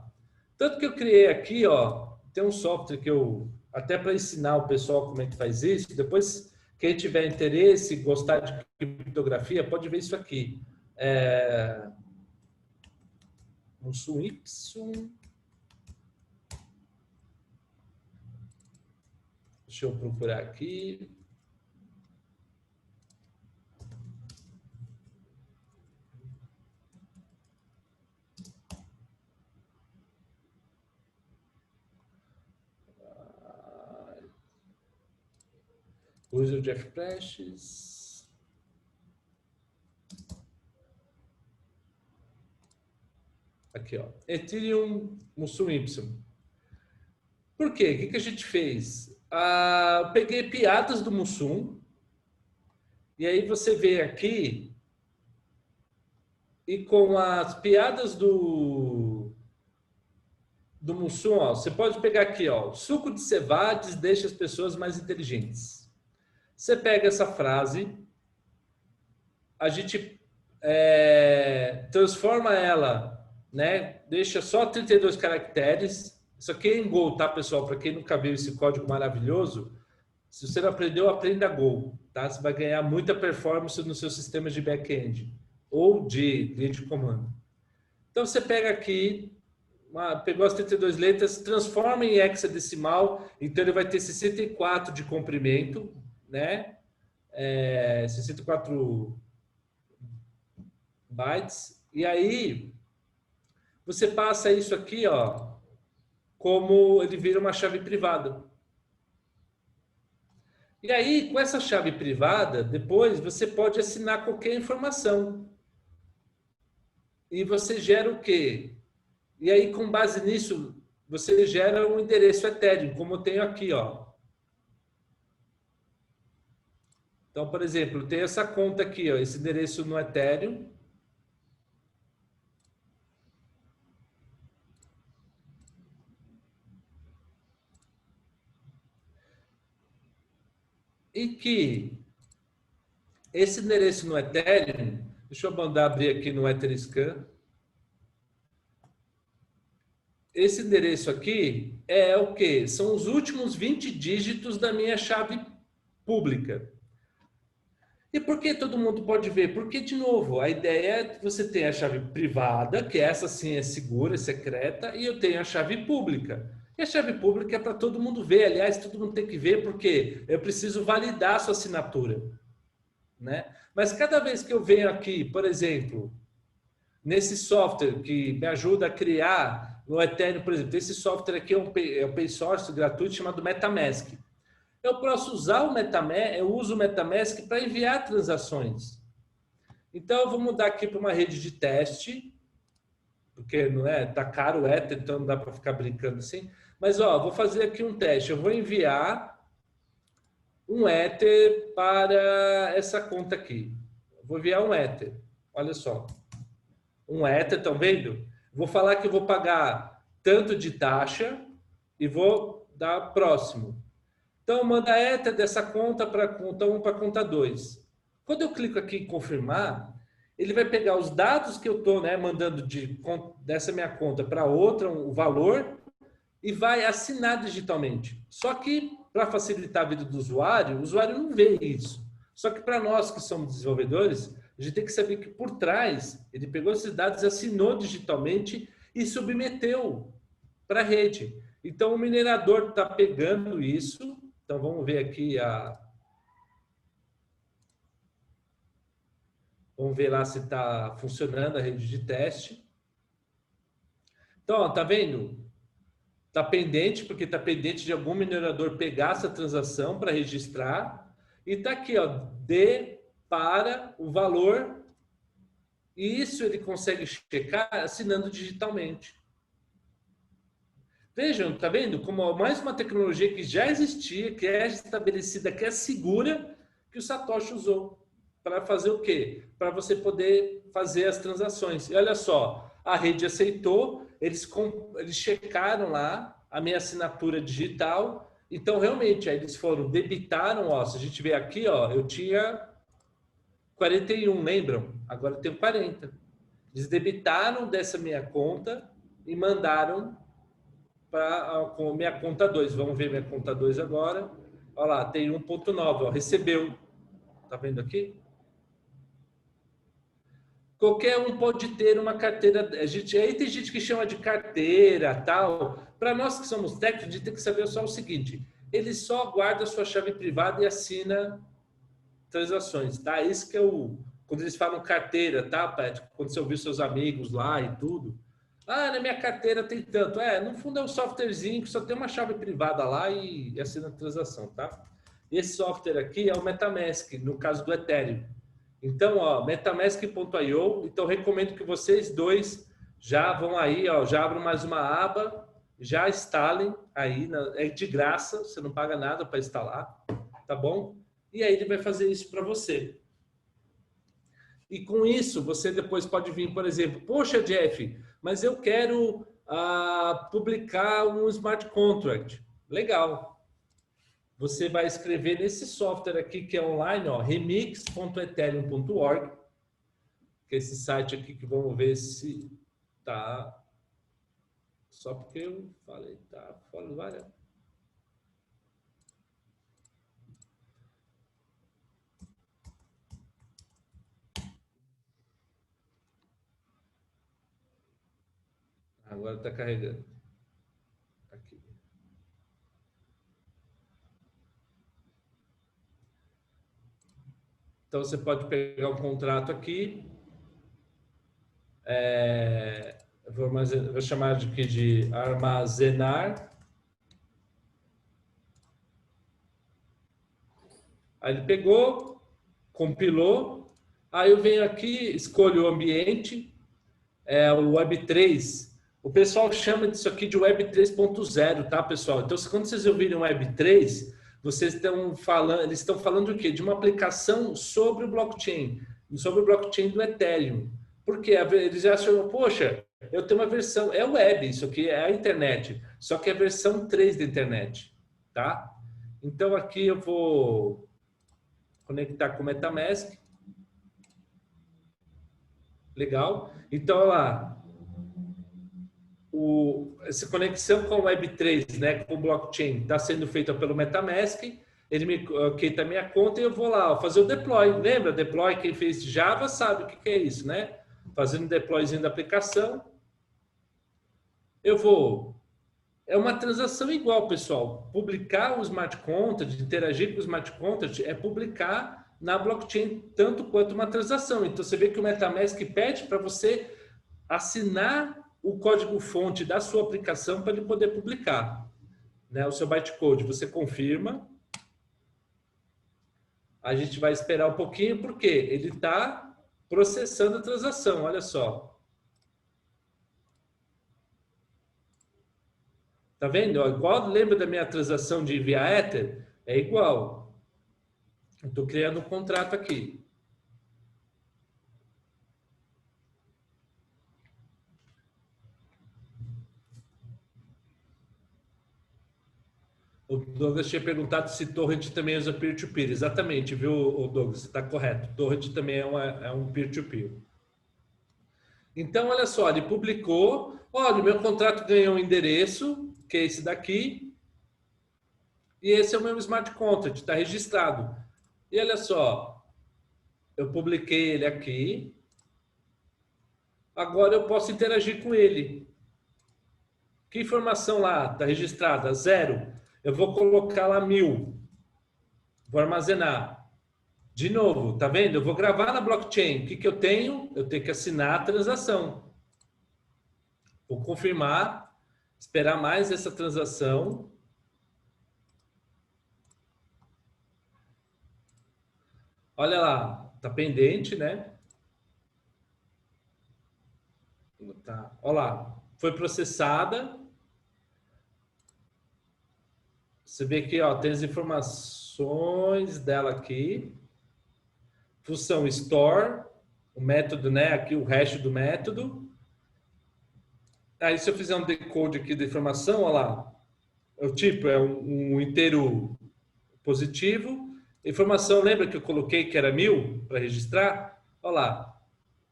Tanto que eu criei aqui, ó, tem um software que eu, até para ensinar o pessoal como é que faz isso, depois quem tiver interesse, gostar de criptografia, pode ver isso aqui. Um Y. Deixa eu procurar aqui. Use o Jeff Prestes. Aqui, ó. Ethereum Mussum Y. Por quê? O que, que a gente fez? Peguei piadas do Mussum. E aí você vê aqui. E com as piadas do Mussum, ó, você pode pegar aqui, ó. Suco de cevades deixa as pessoas mais inteligentes. Você pega essa frase, a gente transforma ela, né? Deixa só 32 caracteres. Isso aqui é em Go, tá, pessoal? Para quem nunca viu esse código maravilhoso, se você não aprendeu, aprenda Go, tá? Você vai ganhar muita performance no seu sistema de back-end ou de linha de comando. Então, você pega aqui, pegou as 32 letras, transforma em hexadecimal, então ele vai ter 64 de comprimento, né? 64 bytes. E aí, você passa isso aqui, ó, como ele vira uma chave privada. E aí, com essa chave privada, depois você pode assinar qualquer informação. E você gera o quê? E aí, com base nisso, você gera um endereço Ethereum, como eu tenho aqui, ó. Então, por exemplo, eu tenho essa conta aqui, ó, esse endereço no Ethereum. E que esse endereço no Ethereum, deixa eu mandar abrir aqui no Etherscan. Esse endereço aqui é o quê? São os últimos 20 dígitos da minha chave pública. E por que todo mundo pode ver? Porque, de novo, a ideia é que você tem a chave privada, que essa sim é segura, é secreta, e eu tenho a chave pública. E a chave pública é para todo mundo ver. Aliás, todo mundo tem que ver porque eu preciso validar a sua assinatura, né? Mas cada vez que eu venho aqui, por exemplo, nesse software que me ajuda a criar no Ethereum, por exemplo, esse software aqui é um open source gratuito chamado MetaMask. Eu posso usar o MetaMask, eu uso o MetaMask para enviar transações. Então, eu vou mudar aqui para uma rede de teste, porque não é, tá caro o Ether, então não dá para ficar brincando assim. Mas, ó, vou fazer aqui um teste. Eu vou enviar um Ether para essa conta aqui. Vou enviar um Ether. Olha só. Um Ether, estão vendo? Vou falar que eu vou pagar tanto de taxa e vou dar próximo. Então, manda Ether dessa conta para conta 1 para conta 2. Quando eu clico aqui em confirmar, ele vai pegar os dados que eu estou, né, mandando dessa minha conta para outra, o valor, e vai assinar digitalmente. Só que, para facilitar a vida do usuário, o usuário não vê isso. Só que para nós que somos desenvolvedores, a gente tem que saber que por trás, ele pegou esses dados, assinou digitalmente e submeteu para a rede. Então, o minerador está pegando isso. Então, vamos ver aqui Vamos ver lá se está funcionando a rede de teste. Então, ó, tá vendo? Está pendente, porque está pendente de algum minerador pegar essa transação para registrar. E está aqui, ó, D para o valor. E isso ele consegue checar assinando digitalmente. Vejam, tá vendo? Como mais uma tecnologia que já existia, que é estabelecida, que é segura, que o Satoshi usou. Para fazer o quê? Para você poder fazer as transações. E olha só, a rede aceitou, eles checaram lá a minha assinatura digital. Então, realmente, aí eles debitaram, ó, se a gente ver aqui, ó, eu tinha 41, lembram? Agora eu tenho 40. Eles debitaram dessa minha conta e mandaram para a minha conta 2. Vamos ver minha conta 2 agora. Olha lá, tem 1.9, ó, recebeu. Tá vendo aqui? Qualquer um pode ter uma carteira. Aí tem gente que chama de carteira, tal. Para nós que somos técnicos, a gente tem que saber só o seguinte: ele só guarda a sua chave privada e assina transações, tá? Isso que é quando eles falam carteira, tá, Pat? Quando você ouvir seus amigos lá e tudo. Ah, na minha carteira tem tanto. No fundo é um softwarezinho que só tem uma chave privada lá e assina a transação, tá? Esse software aqui é o MetaMask, no caso do Ethereum. Então, ó, metamask.io. Então, recomendo que vocês dois já vão aí, ó, já abram mais uma aba, já instalem aí, é de graça, você não paga nada para instalar, tá bom? E aí ele vai fazer isso para você. E com isso, você depois pode vir, por exemplo, poxa, Jeff, mas eu quero publicar um smart contract. Legal. Você vai escrever nesse software aqui que é online, ó, remix.ethereum.org, que é esse site aqui que vamos ver se tá. Só porque eu falei, tá fora do ar. Agora está carregando. Aqui. Então, você pode pegar um contrato aqui. Vou chamar aqui de armazenar. Aí ele pegou, compilou. Aí eu venho aqui, escolho o ambiente, o Web3. O pessoal chama disso aqui de Web 3.0, tá, pessoal? Então, quando vocês ouvirem Web 3, eles estão falando o quê? De uma aplicação sobre o blockchain do Ethereum. Por quê? Eles acham, poxa, eu tenho uma versão, é web, isso aqui é a internet, só que é a versão 3 da internet, tá? Então, aqui eu vou conectar com o MetaMask. Legal. Então, olha lá. Essa conexão com o Web3, né, com o blockchain, está sendo feita pelo MetaMask. Ele me quita a minha conta e eu vou lá fazer o deploy. Lembra? Deploy, quem fez Java sabe o que é isso, né? Fazendo deployzinho da aplicação. Eu vou... É uma transação igual, pessoal. Publicar o smart contract, interagir com o smart contract, é publicar na blockchain tanto quanto uma transação. Então, você vê que o MetaMask pede para você assinar o código-fonte da sua aplicação para ele poder publicar, né? O seu bytecode. Você confirma. A gente vai esperar um pouquinho, porque ele está processando a transação. Olha só. Tá vendo? Igual, lembra da minha transação de via Ether? É igual. Eu estou criando um contrato aqui. O Douglas tinha perguntado se Torrent também usa peer-to-peer. Exatamente, viu, Douglas? Você está correto. Torrent também é um peer-to-peer. Então, olha só, ele publicou. Olha, o meu contrato ganhou um endereço, que é esse daqui. E esse é o meu smart contract, está registrado. E olha só, eu publiquei ele aqui. Agora eu posso interagir com ele. Que informação lá está registrada? 0. Eu vou colocar lá 1000. Vou armazenar. De novo, tá vendo? Eu vou gravar na blockchain. O que eu tenho? Eu tenho que assinar a transação. Vou confirmar. Esperar mais essa transação. Olha lá. Tá pendente, né? Tá. Olha lá. Foi processada. Você vê que ó, tem as informações dela aqui. Função store, o método, né? Aqui o hash do método. Aí se eu fizer um decode aqui da informação, olha lá. O tipo é um inteiro positivo. Informação, lembra que eu coloquei que era 1000 para registrar? Olha lá.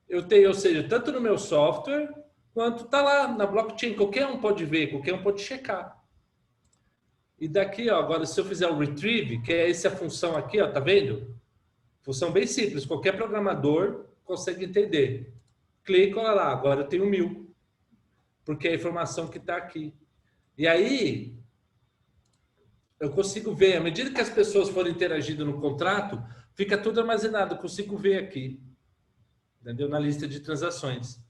Eu tenho, ou seja, tanto no meu software, quanto está lá na blockchain. Qualquer um pode ver, qualquer um pode checar. E daqui, ó, agora, se eu fizer o retrieve, que é essa função aqui, ó, tá vendo? Função bem simples, qualquer programador consegue entender. Clico, olha lá, agora eu tenho 1000, porque é a informação que está aqui. E aí, eu consigo ver, à medida que as pessoas forem interagindo no contrato, fica tudo armazenado, eu consigo ver aqui, entendeu? Na lista de transações.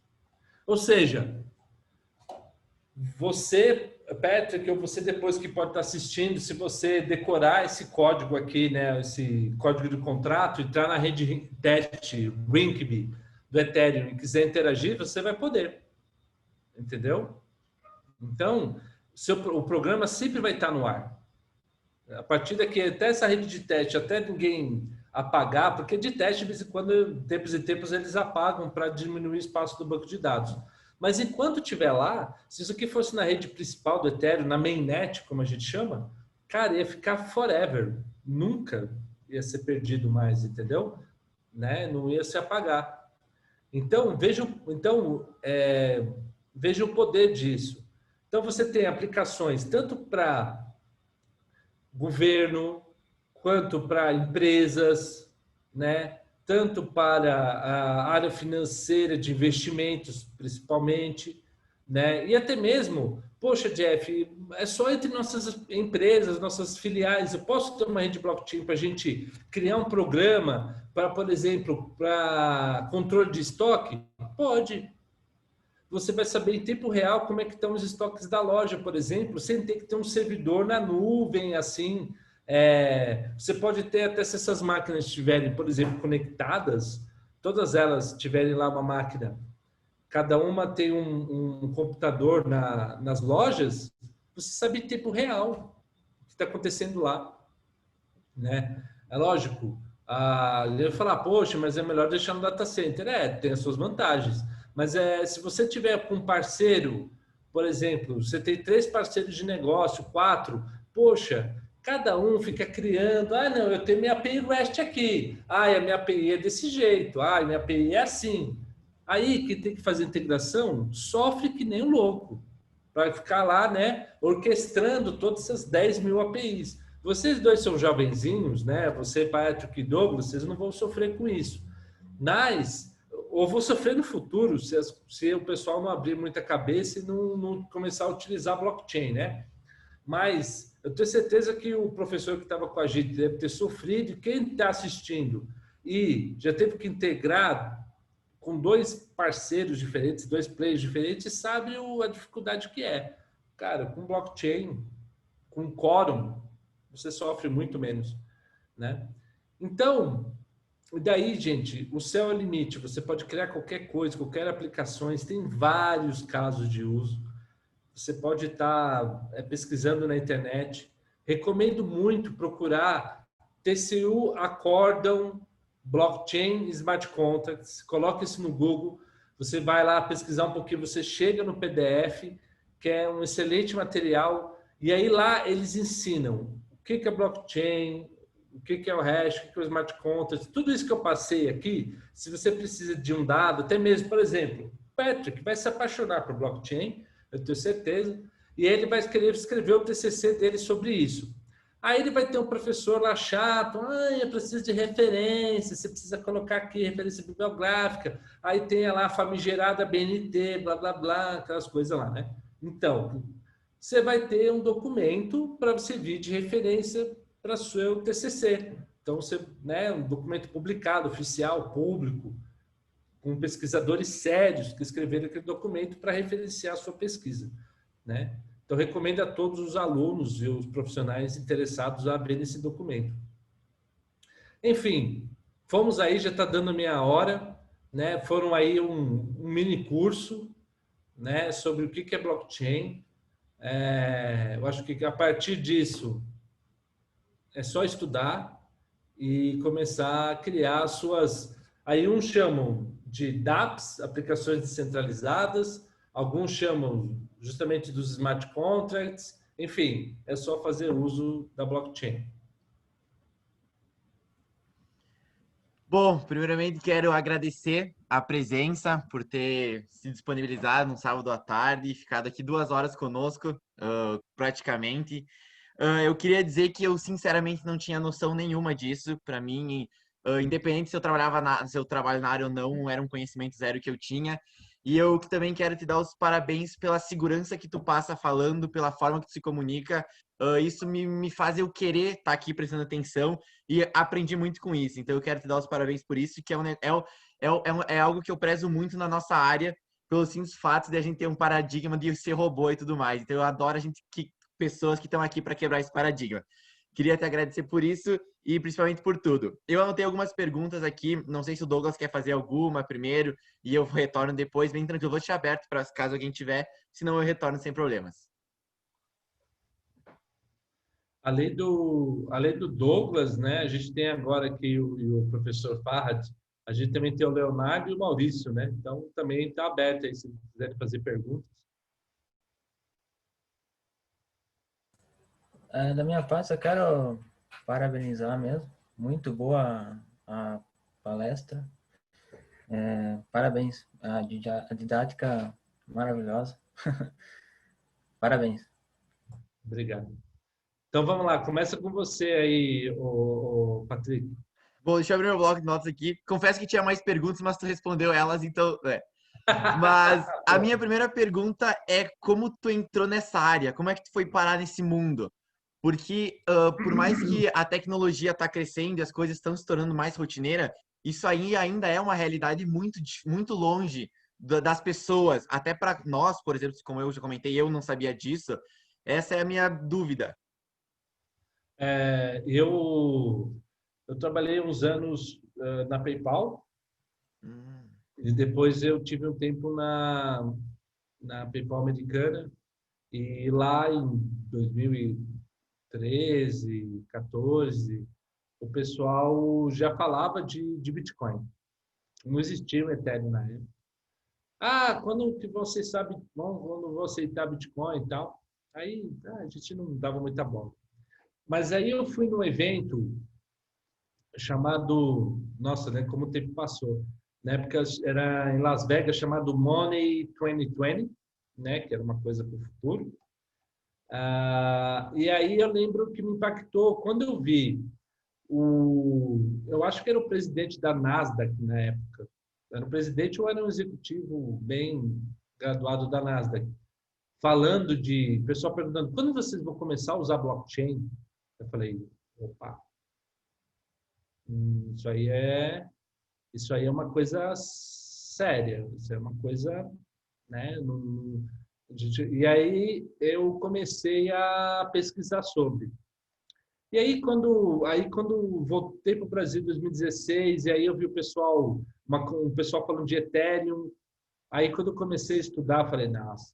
Ou seja, você Patrick, ou você depois que pode estar assistindo, se você decorar esse código aqui, né, esse código de contrato, entrar na rede teste Rinkeby do Ethereum e quiser interagir, você vai poder. Entendeu? Então, o programa sempre vai estar no ar. A partir daqui, até essa rede de teste, até ninguém apagar, porque de teste, de vez em quando, tempos e tempos, eles apagam para diminuir o espaço do banco de dados. Mas enquanto estiver lá, se isso aqui fosse na rede principal do Ethereum, na mainnet, como a gente chama, cara, ia ficar forever. Nunca ia ser perdido mais, entendeu? Né? Não ia se apagar. Então, veja o poder disso. Então, você tem aplicações tanto para governo, quanto para empresas, né? Tanto para a área financeira de investimentos, principalmente, né? E até mesmo, poxa, Jeff, é só entre nossas empresas, nossas filiais. Eu posso ter uma rede blockchain para a gente criar um programa para, por exemplo, para controle de estoque? Pode. Você vai saber em tempo real como é que estão os estoques da loja, por exemplo, sem ter que ter um servidor na nuvem, assim. Você pode ter até se essas máquinas estiverem, por exemplo, conectadas, todas elas tiverem lá uma máquina, cada uma tem um computador nas lojas, você sabe em tempo real o que está acontecendo lá, né? É lógico, eu ia falar, poxa, mas é melhor deixar no data center. Tem as suas vantagens. Mas se você tiver com um parceiro, por exemplo, você tem 3 parceiros de negócio, 4, poxa, cada um fica criando, não, eu tenho minha API REST aqui, a minha API é desse jeito, a minha API é assim. Aí, quem tem que fazer integração, sofre que nem um louco, para ficar lá, né, orquestrando todas essas 10 mil APIs. Vocês dois são jovenzinhos, né, você, Patrick e Douglas, vocês não vão sofrer com isso. Mas ou vou sofrer no futuro se o pessoal não abrir muita cabeça e não começar a utilizar blockchain, né? Mas eu tenho certeza que o professor que estava com a gente deve ter sofrido, e quem está assistindo e já teve que integrar com 2 parceiros diferentes, 2 players diferentes, sabe a dificuldade que é. Cara, com blockchain, com quórum, você sofre muito menos, né? Então, daí, gente, o céu é o limite. Você pode criar qualquer coisa, qualquer aplicações. Tem vários casos de uso. Você pode estar pesquisando na internet. Recomendo muito procurar TCU Acordam Blockchain Smart Contracts. Coloque isso no Google. Você vai lá pesquisar um pouquinho. Você chega no PDF, que é um excelente material. E aí lá eles ensinam o que é blockchain, o que é o hash, o que é o smart contract, tudo isso que eu passei aqui. Se você precisa de um dado, até mesmo, por exemplo, Patrick vai se apaixonar por blockchain, eu tenho certeza, e ele vai querer escrever o TCC dele sobre isso. Aí ele vai ter um professor lá chato, eu preciso de referência, você precisa colocar aqui referência bibliográfica, aí tem lá a famigerada BNT, blá, blá, blá, aquelas coisas lá, né? Então, você vai ter um documento para você vir de referência para seu TCC. Então, um documento publicado, oficial, público, com pesquisadores sérios que escreveram aquele documento para referenciar a sua pesquisa, né? Então, recomendo a todos os alunos e os profissionais interessados a verem esse documento. Enfim, fomos aí, já está dando meia hora, né? Foram aí um mini curso, né, sobre o que é blockchain. Eu acho que a partir disso é só estudar e começar a criar suas... Aí uns chamam de dApps, aplicações descentralizadas, alguns chamam justamente dos smart contracts, enfim, é só fazer uso da blockchain. Bom, primeiramente quero agradecer a presença por ter se disponibilizado no sábado à tarde e ficado aqui 2 horas conosco, praticamente. Eu queria dizer que eu sinceramente não tinha noção nenhuma disso. Para mim, independente se eu trabalho na área ou não, era um conhecimento zero que eu tinha. E eu também quero te dar os parabéns pela segurança que tu passa falando, pela forma que tu se comunica. Isso me faz eu querer estar aqui prestando atenção e aprendi muito com isso. Então eu quero te dar os parabéns por isso, que é algo que eu prezo muito na nossa área, pelo simples fato de a gente ter um paradigma de ser robô e tudo mais. Então eu adoro pessoas que estão aqui para quebrar esse paradigma. Queria te agradecer por isso e principalmente por tudo. Eu anotei algumas perguntas aqui, não sei se o Douglas quer fazer alguma primeiro e eu retorno depois, bem tranquilo, vou deixar aberto para caso alguém tiver, senão eu retorno sem problemas. Além do Douglas, né, a gente tem agora aqui o professor Farhad, a gente também tem o Leonardo e o Maurício, né? Então também está aberto aí, se quiserem fazer perguntas. Da minha parte, eu quero parabenizar mesmo. Muito boa a palestra. Parabéns. A didática maravilhosa. Parabéns. Obrigado. Então vamos lá, começa com você aí, o Patrick. Bom, deixa eu abrir meu bloco de notas aqui. Confesso que tinha mais perguntas, mas tu respondeu elas, então... Mas a minha primeira pergunta é como tu entrou nessa área? Como é que tu foi parar nesse mundo? Porque por mais que a tecnologia está crescendo e as coisas estão se tornando mais rotineira, isso aí ainda é uma realidade muito longe das pessoas. Até para nós, por exemplo, como eu já comentei, eu não sabia disso. Essa é a minha dúvida. Eu trabalhei uns anos na PayPal e depois eu tive um tempo na PayPal americana e lá em 2013, 14, o pessoal já falava de Bitcoin. Não existia o Ethereum na época. Quando que você sabe, quando vou aceitar Bitcoin e tal. Aí a gente não dava muita bola. Mas aí eu fui num evento chamado, nossa, né, como o tempo passou. Na época era em Las Vegas, chamado Money 2020, né, que era uma coisa para o futuro. E aí eu lembro que me impactou quando eu vi eu acho que era o presidente da Nasdaq na época. Era o presidente ou era um executivo bem graduado da Nasdaq, falando o pessoal perguntando, quando vocês vão começar a usar blockchain? Eu falei, opa, isso aí é uma coisa séria, isso é uma coisa, né? E aí eu comecei a pesquisar sobre. E aí quando voltei para o Brasil em 2016, e aí eu vi o pessoal falando de Ethereum, aí quando eu comecei a estudar, eu falei, nossa,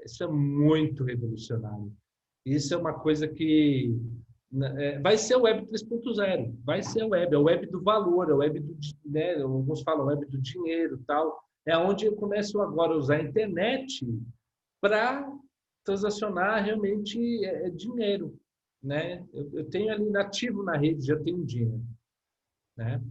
isso é muito revolucionário. Isso é uma coisa que vai ser o Web 3.0, vai ser é o Web do valor, é o Web do, né, alguns falam Web do dinheiro, tal. É onde eu começo agora a usar a internet para transacionar realmente dinheiro, né? Eu tenho ali nativo na rede, já tenho dinheiro, né?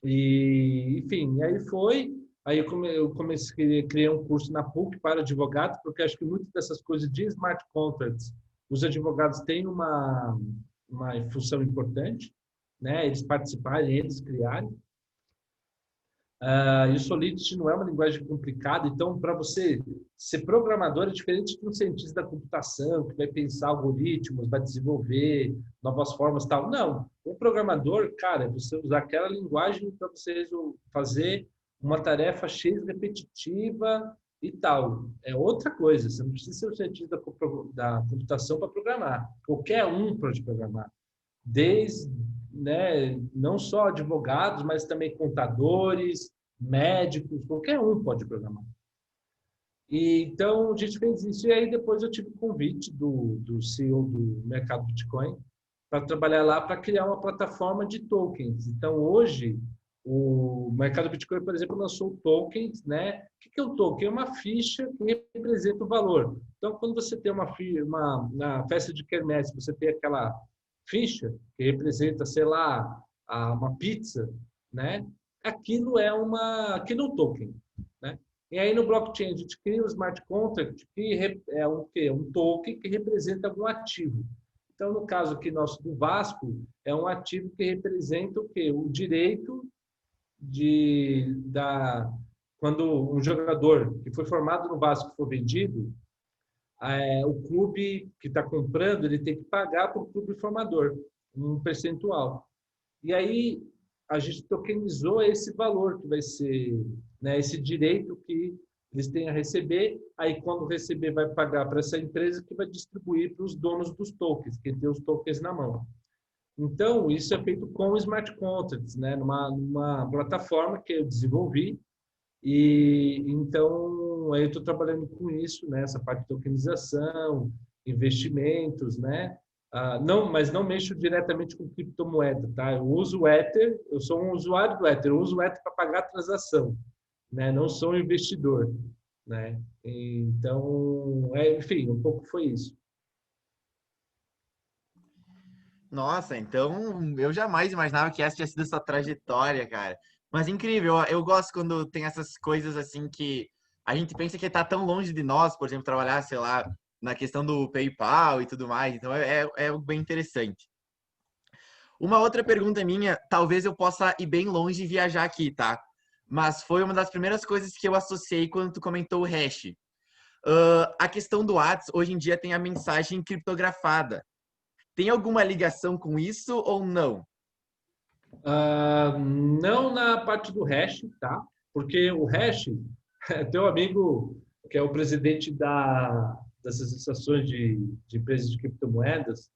E enfim, aí eu comecei criei um curso na PUC para advogados, porque acho que muitas dessas coisas de smart contracts, os advogados têm uma função importante, né? Eles participarem, eles criarem. E o Solidity não é uma linguagem complicada, então para você ser programador é diferente de um cientista da computação que vai pensar algoritmos, vai desenvolver novas formas, tal. Não, o programador, cara, é você usar aquela linguagem para você fazer uma tarefa X repetitiva e tal. É outra coisa. Você não precisa ser um cientista da computação para programar. Qualquer um pode programar, né, não só advogados, mas também contadores, médicos, qualquer um pode programar. E então a gente fez isso e aí depois eu tive o convite do CEO do mercado Bitcoin para trabalhar lá para criar uma plataforma de tokens. Então hoje o mercado Bitcoin, por exemplo, lançou tokens, né? O que é um token? É uma ficha que representa o valor. Então quando você tem na festa de quermesse, você tem aquela ficha que representa, sei lá, uma pizza, né? Aquilo é um token, né? E aí no blockchain a gente cria um smart contract que é o quê? Um token que representa algum ativo. Então no caso aqui nosso do Vasco é um ativo que representa o quê? O direito quando um jogador que foi formado no Vasco for vendido, o clube que está comprando ele tem que pagar para o clube formador um percentual. E aí a gente tokenizou esse valor que vai ser, né, esse direito que Eles têm a receber, aí quando receber vai pagar para essa empresa que vai distribuir para os donos dos tokens, que tem os tokens na mão. Então, isso é feito com smart contracts, né? Numa plataforma que eu desenvolvi. E então, aí eu estou trabalhando com isso, né? Essa parte de tokenização, investimentos, né? Mas não mexo diretamente com criptomoeda, tá? Eu uso o Ether, eu sou um usuário do Ether, eu uso o Ether para pagar a transação, né? Não sou um investidor, né? Então, enfim, um pouco foi isso. Nossa, então eu jamais imaginava que essa tinha sido a sua trajetória, cara. Mas incrível, eu gosto quando tem essas coisas assim que a gente pensa que tá tão longe de nós, por exemplo, trabalhar, sei lá, na questão do PayPal e tudo mais. Então é bem interessante. Uma outra pergunta minha, talvez eu possa ir bem longe e viajar aqui, tá? Mas foi uma das primeiras coisas que eu associei quando tu comentou o hash. A questão do WhatsApp, hoje em dia tem a mensagem criptografada. Tem alguma ligação com isso ou não? Não na parte do hash, tá? Porque o hash, teu amigo, que é o presidente das associações de empresas de criptomoedas,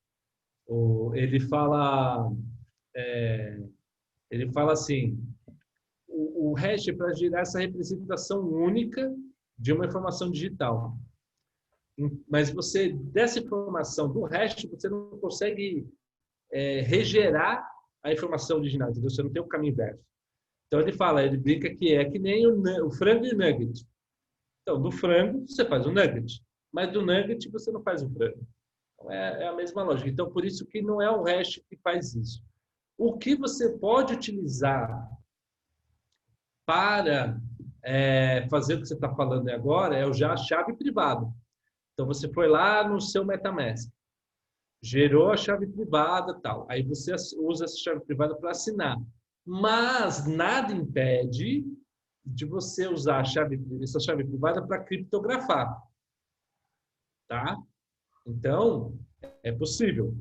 ele fala, ele fala assim, o hash é para gerar essa representação única de uma informação digital. Mas dessa informação do hash, você não consegue regerar a informação original, entendeu? Você não tem o caminho inverso. Então ele brinca que é que nem o frango e o nugget. Então, do frango você faz o nugget, mas do nugget você não faz o frango. Então, é a mesma lógica. Então, por isso que não é o hash que faz isso. O que você pode utilizar para fazer o que você está falando agora é já a chave privada. Então, você foi lá no seu MetaMask, gerou a chave privada, tal. Aí você usa essa chave privada para assinar. Mas nada impede de você usar essa chave privada para criptografar, tá? Então, é possível.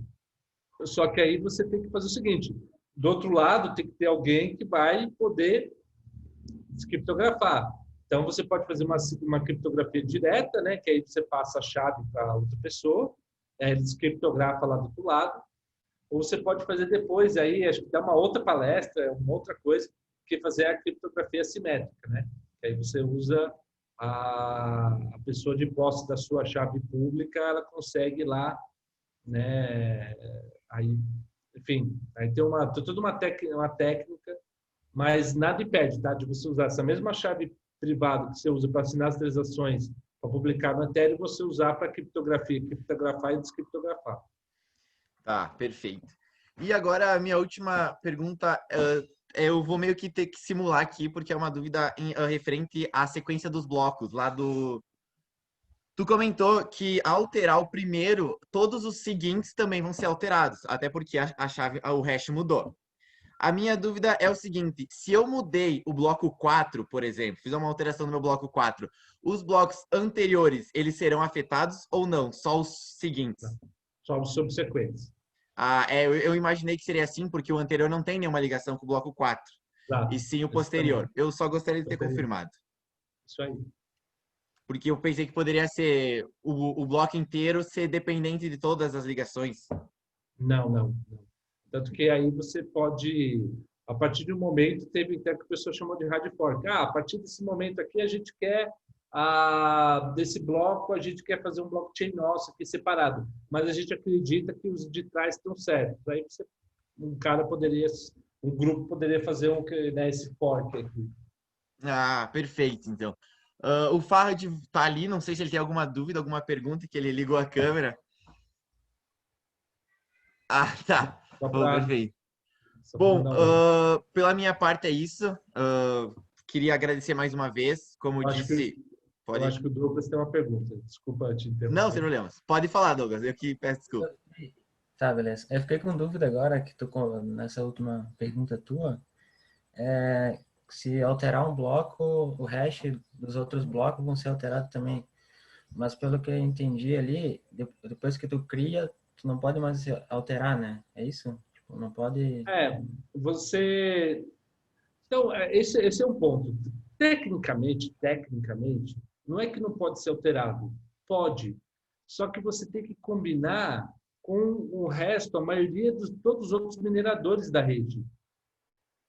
Só que aí você tem que fazer o seguinte: do outro lado tem que ter alguém que vai poder descriptografar. Então, você pode fazer uma criptografia direta, né? Que aí você passa a chave para outra pessoa, ele descriptografa lá do outro lado. Ou você pode fazer depois, aí acho que dá uma outra palestra, uma outra coisa, que fazer a criptografia assimétrica, né? Que aí você usa a pessoa de posse da sua chave pública, ela consegue lá, né? Aí, enfim, aí tem toda uma técnica, mas nada impede, tá? De você usar essa mesma chave privada que você usa para assinar as transações, para publicar na Ethereum, você usar para criptografar e descriptografar. Tá, perfeito. E agora a minha última pergunta, eu vou meio que ter que simular aqui, porque é uma dúvida referente à sequência dos blocos lá do... Tu comentou que ao alterar o primeiro, todos os seguintes também vão ser alterados, até porque a chave, o hash mudou. A minha dúvida é o seguinte, se eu mudei o bloco 4, por exemplo, fiz uma alteração no meu bloco 4, os blocos anteriores, eles serão afetados ou não? Só os seguintes? Só os subsequentes. Eu imaginei que seria assim, porque o anterior não tem nenhuma ligação com o bloco 4, Claro, e sim o posterior. Eu só gostaria de ter posterior. confirmado. Isso aí. Porque eu pensei que poderia ser o bloco inteiro ser dependente de todas as ligações. Não. Tanto que aí você pode, a partir de um momento, teve até que a pessoa chamou de hard fork. A partir desse momento aqui, a gente quer, desse bloco, a gente quer fazer um blockchain nosso aqui separado. Mas a gente acredita que os de trás estão certos. Aí um grupo poderia fazer esse fork aqui. Perfeito, então. O Farhad tá ali, não sei se ele tem alguma dúvida, alguma pergunta, que ele ligou a câmera. Tá. Bom, perfeito. Bom, pela minha parte é isso. Queria agradecer mais uma vez, como eu disse... Eu acho que o Douglas tem uma pergunta. Desculpa te interromper. Não, sem problemas. Pode falar, Douglas. Eu que peço desculpa. Tá, beleza. Eu fiquei com dúvida agora que nessa última pergunta tua, se alterar um bloco, o hash dos outros blocos vão ser alterados também. Mas pelo que eu entendi ali, depois que tu cria, tu não pode mais alterar, né? É isso? Não pode... Então, esse é um ponto. Tecnicamente, não é que não pode ser alterado. Pode. Só que você tem que combinar com o resto, a maioria de todos os outros mineradores da rede.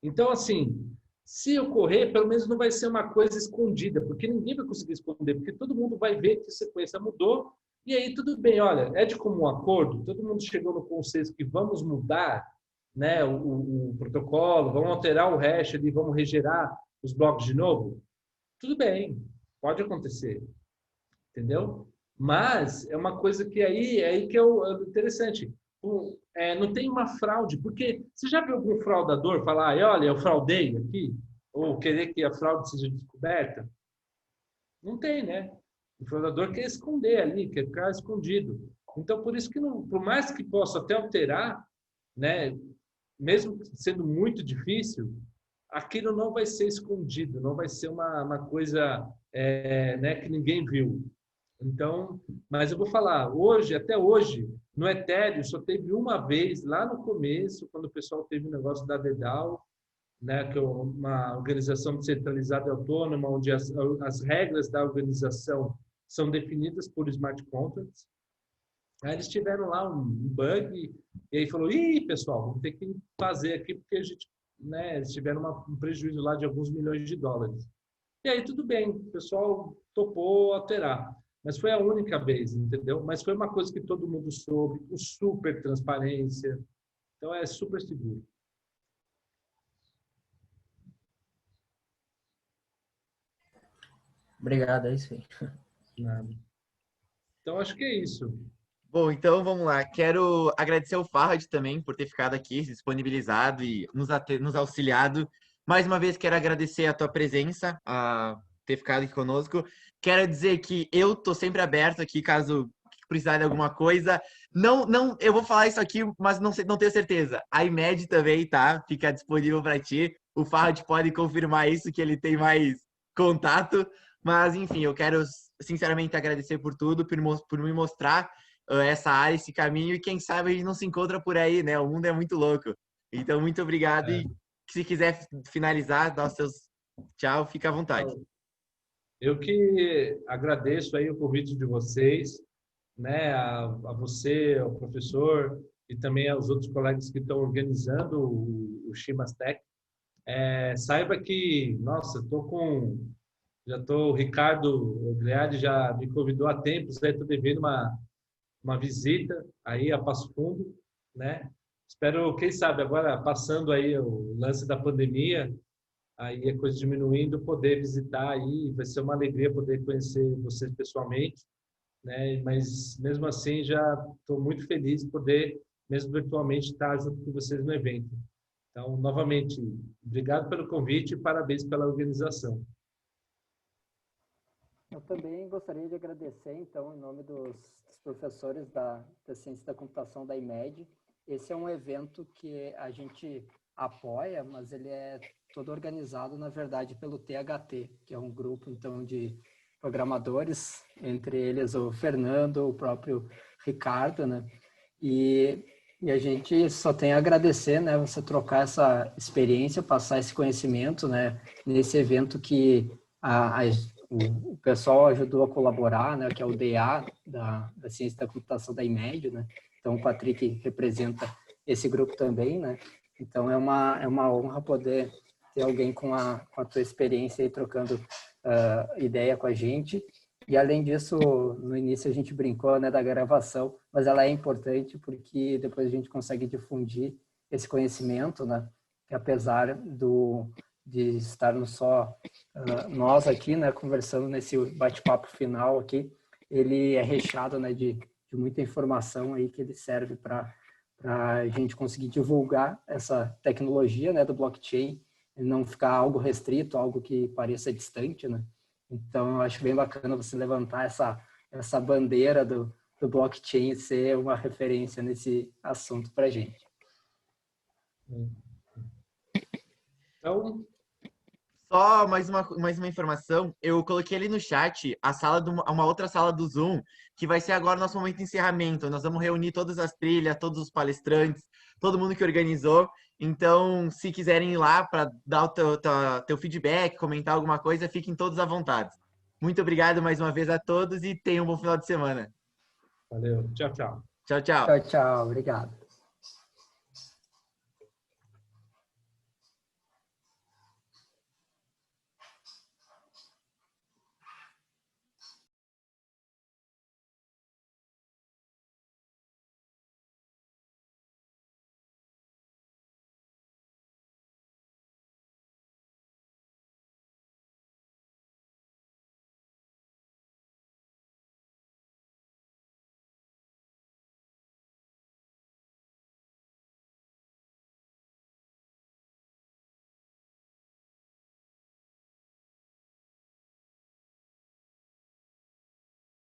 Então, assim, se ocorrer, pelo menos não vai ser uma coisa escondida, porque ninguém vai conseguir esconder, porque todo mundo vai ver que a sequência mudou, e aí tudo bem, olha, é de comum acordo, todo mundo chegou no consenso que vamos mudar, né, o protocolo, vamos alterar o hash ali, vamos regerar os blocos de novo. Tudo bem, pode acontecer, entendeu? Mas é uma coisa que aí que é o interessante. Não tem uma fraude, porque você já viu algum fraudador falar, olha, eu fraudei aqui, ou querer que a fraude seja descoberta? Não tem, né? O fraudador quer esconder ali, quer ficar escondido. Então, por isso que, não, por mais que possa até alterar, né, mesmo sendo muito difícil, aquilo não vai ser escondido, não vai ser uma coisa né, que ninguém viu. Então, mas eu vou falar, até hoje, no Ethereum só teve uma vez, lá no começo, quando o pessoal teve o negócio da DDAO, né, que é uma organização descentralizada e autônoma, onde as regras da organização são definidas por smart contracts. Aí eles tiveram lá um bug, e aí falou, pessoal, vamos ter que fazer aqui, porque a gente, né, eles tiveram um prejuízo lá de alguns milhões de dólares. E aí tudo bem, o pessoal topou alterar. Mas foi a única vez, entendeu? Mas foi uma coisa que todo mundo soube, com super transparência. Então é super seguro. Obrigado, é isso aí. Nada. Então acho que é isso. Bom, então vamos lá. Quero agradecer ao Farhad também por ter ficado aqui, se disponibilizado e nos auxiliado. Mais uma vez, quero agradecer a tua presença, a ter ficado aqui conosco. Quero dizer que eu tô sempre aberto aqui, caso precisar de alguma coisa. Não, eu vou falar isso aqui, mas não tenho certeza. A IMED também, tá? Fica disponível para ti. O Farhad pode confirmar isso, que ele tem mais contato. Mas, enfim, eu quero sinceramente agradecer por tudo, por me mostrar essa área, esse caminho, e quem sabe a gente não se encontra por aí, né? O mundo é muito louco. Então, muito obrigado e se quiser finalizar, dar os seus tchau, fica à vontade. Eu que agradeço aí o convite de vocês, né? A você, ao professor, e também aos outros colegas que estão organizando o Shimastec. Saiba que, nossa, o Ricardo Ogliari já me convidou há tempos, estou devendo uma visita aí a Passo Fundo, né? Espero, quem sabe, agora passando aí o lance da pandemia, aí a coisa diminuindo, poder visitar aí, vai ser uma alegria poder conhecer vocês pessoalmente, né? Mas mesmo assim já estou muito feliz de poder, mesmo virtualmente, estar junto com vocês no evento. Então, novamente, obrigado pelo convite e parabéns pela organização. Eu também gostaria de agradecer, então, em nome dos professores da Ciência da Computação da IMED. Esse é um evento que a gente apoia, mas ele é todo organizado, na verdade, pelo THT, que é um grupo, então, de programadores, entre eles o Fernando, o próprio Ricardo, né? E a gente só tem a agradecer, né, você trocar essa experiência, passar esse conhecimento, né, nesse evento que o pessoal ajudou a colaborar, né, que é o DA, da Ciência da Computação da IMED, né? Então o Patrick representa esse grupo também, né? Então é uma honra poder ter alguém com a tua experiência aí trocando ideia com a gente. E além disso, no início a gente brincou, né, da gravação, mas ela é importante porque depois a gente consegue difundir esse conhecimento, né? Que apesar de estarmos só nós aqui, né, conversando nesse bate-papo final aqui, ele é recheado, né, de muita informação aí que ele serve para a gente conseguir divulgar essa tecnologia, né, do blockchain, e não ficar algo restrito, algo que pareça distante, né? Então, eu acho bem bacana você levantar essa bandeira do blockchain e ser uma referência nesse assunto para a gente. Então, Só mais uma informação, eu coloquei ali no chat a sala uma outra sala do Zoom, que vai ser agora o nosso momento de encerramento. Nós vamos reunir todas as trilhas, todos os palestrantes, todo mundo que organizou. Então, se quiserem ir lá para dar o teu feedback, comentar alguma coisa, fiquem todos à vontade. Muito obrigado mais uma vez a todos e tenham um bom final de semana. Valeu. Tchau, tchau. Tchau, tchau. Tchau, tchau. Obrigado.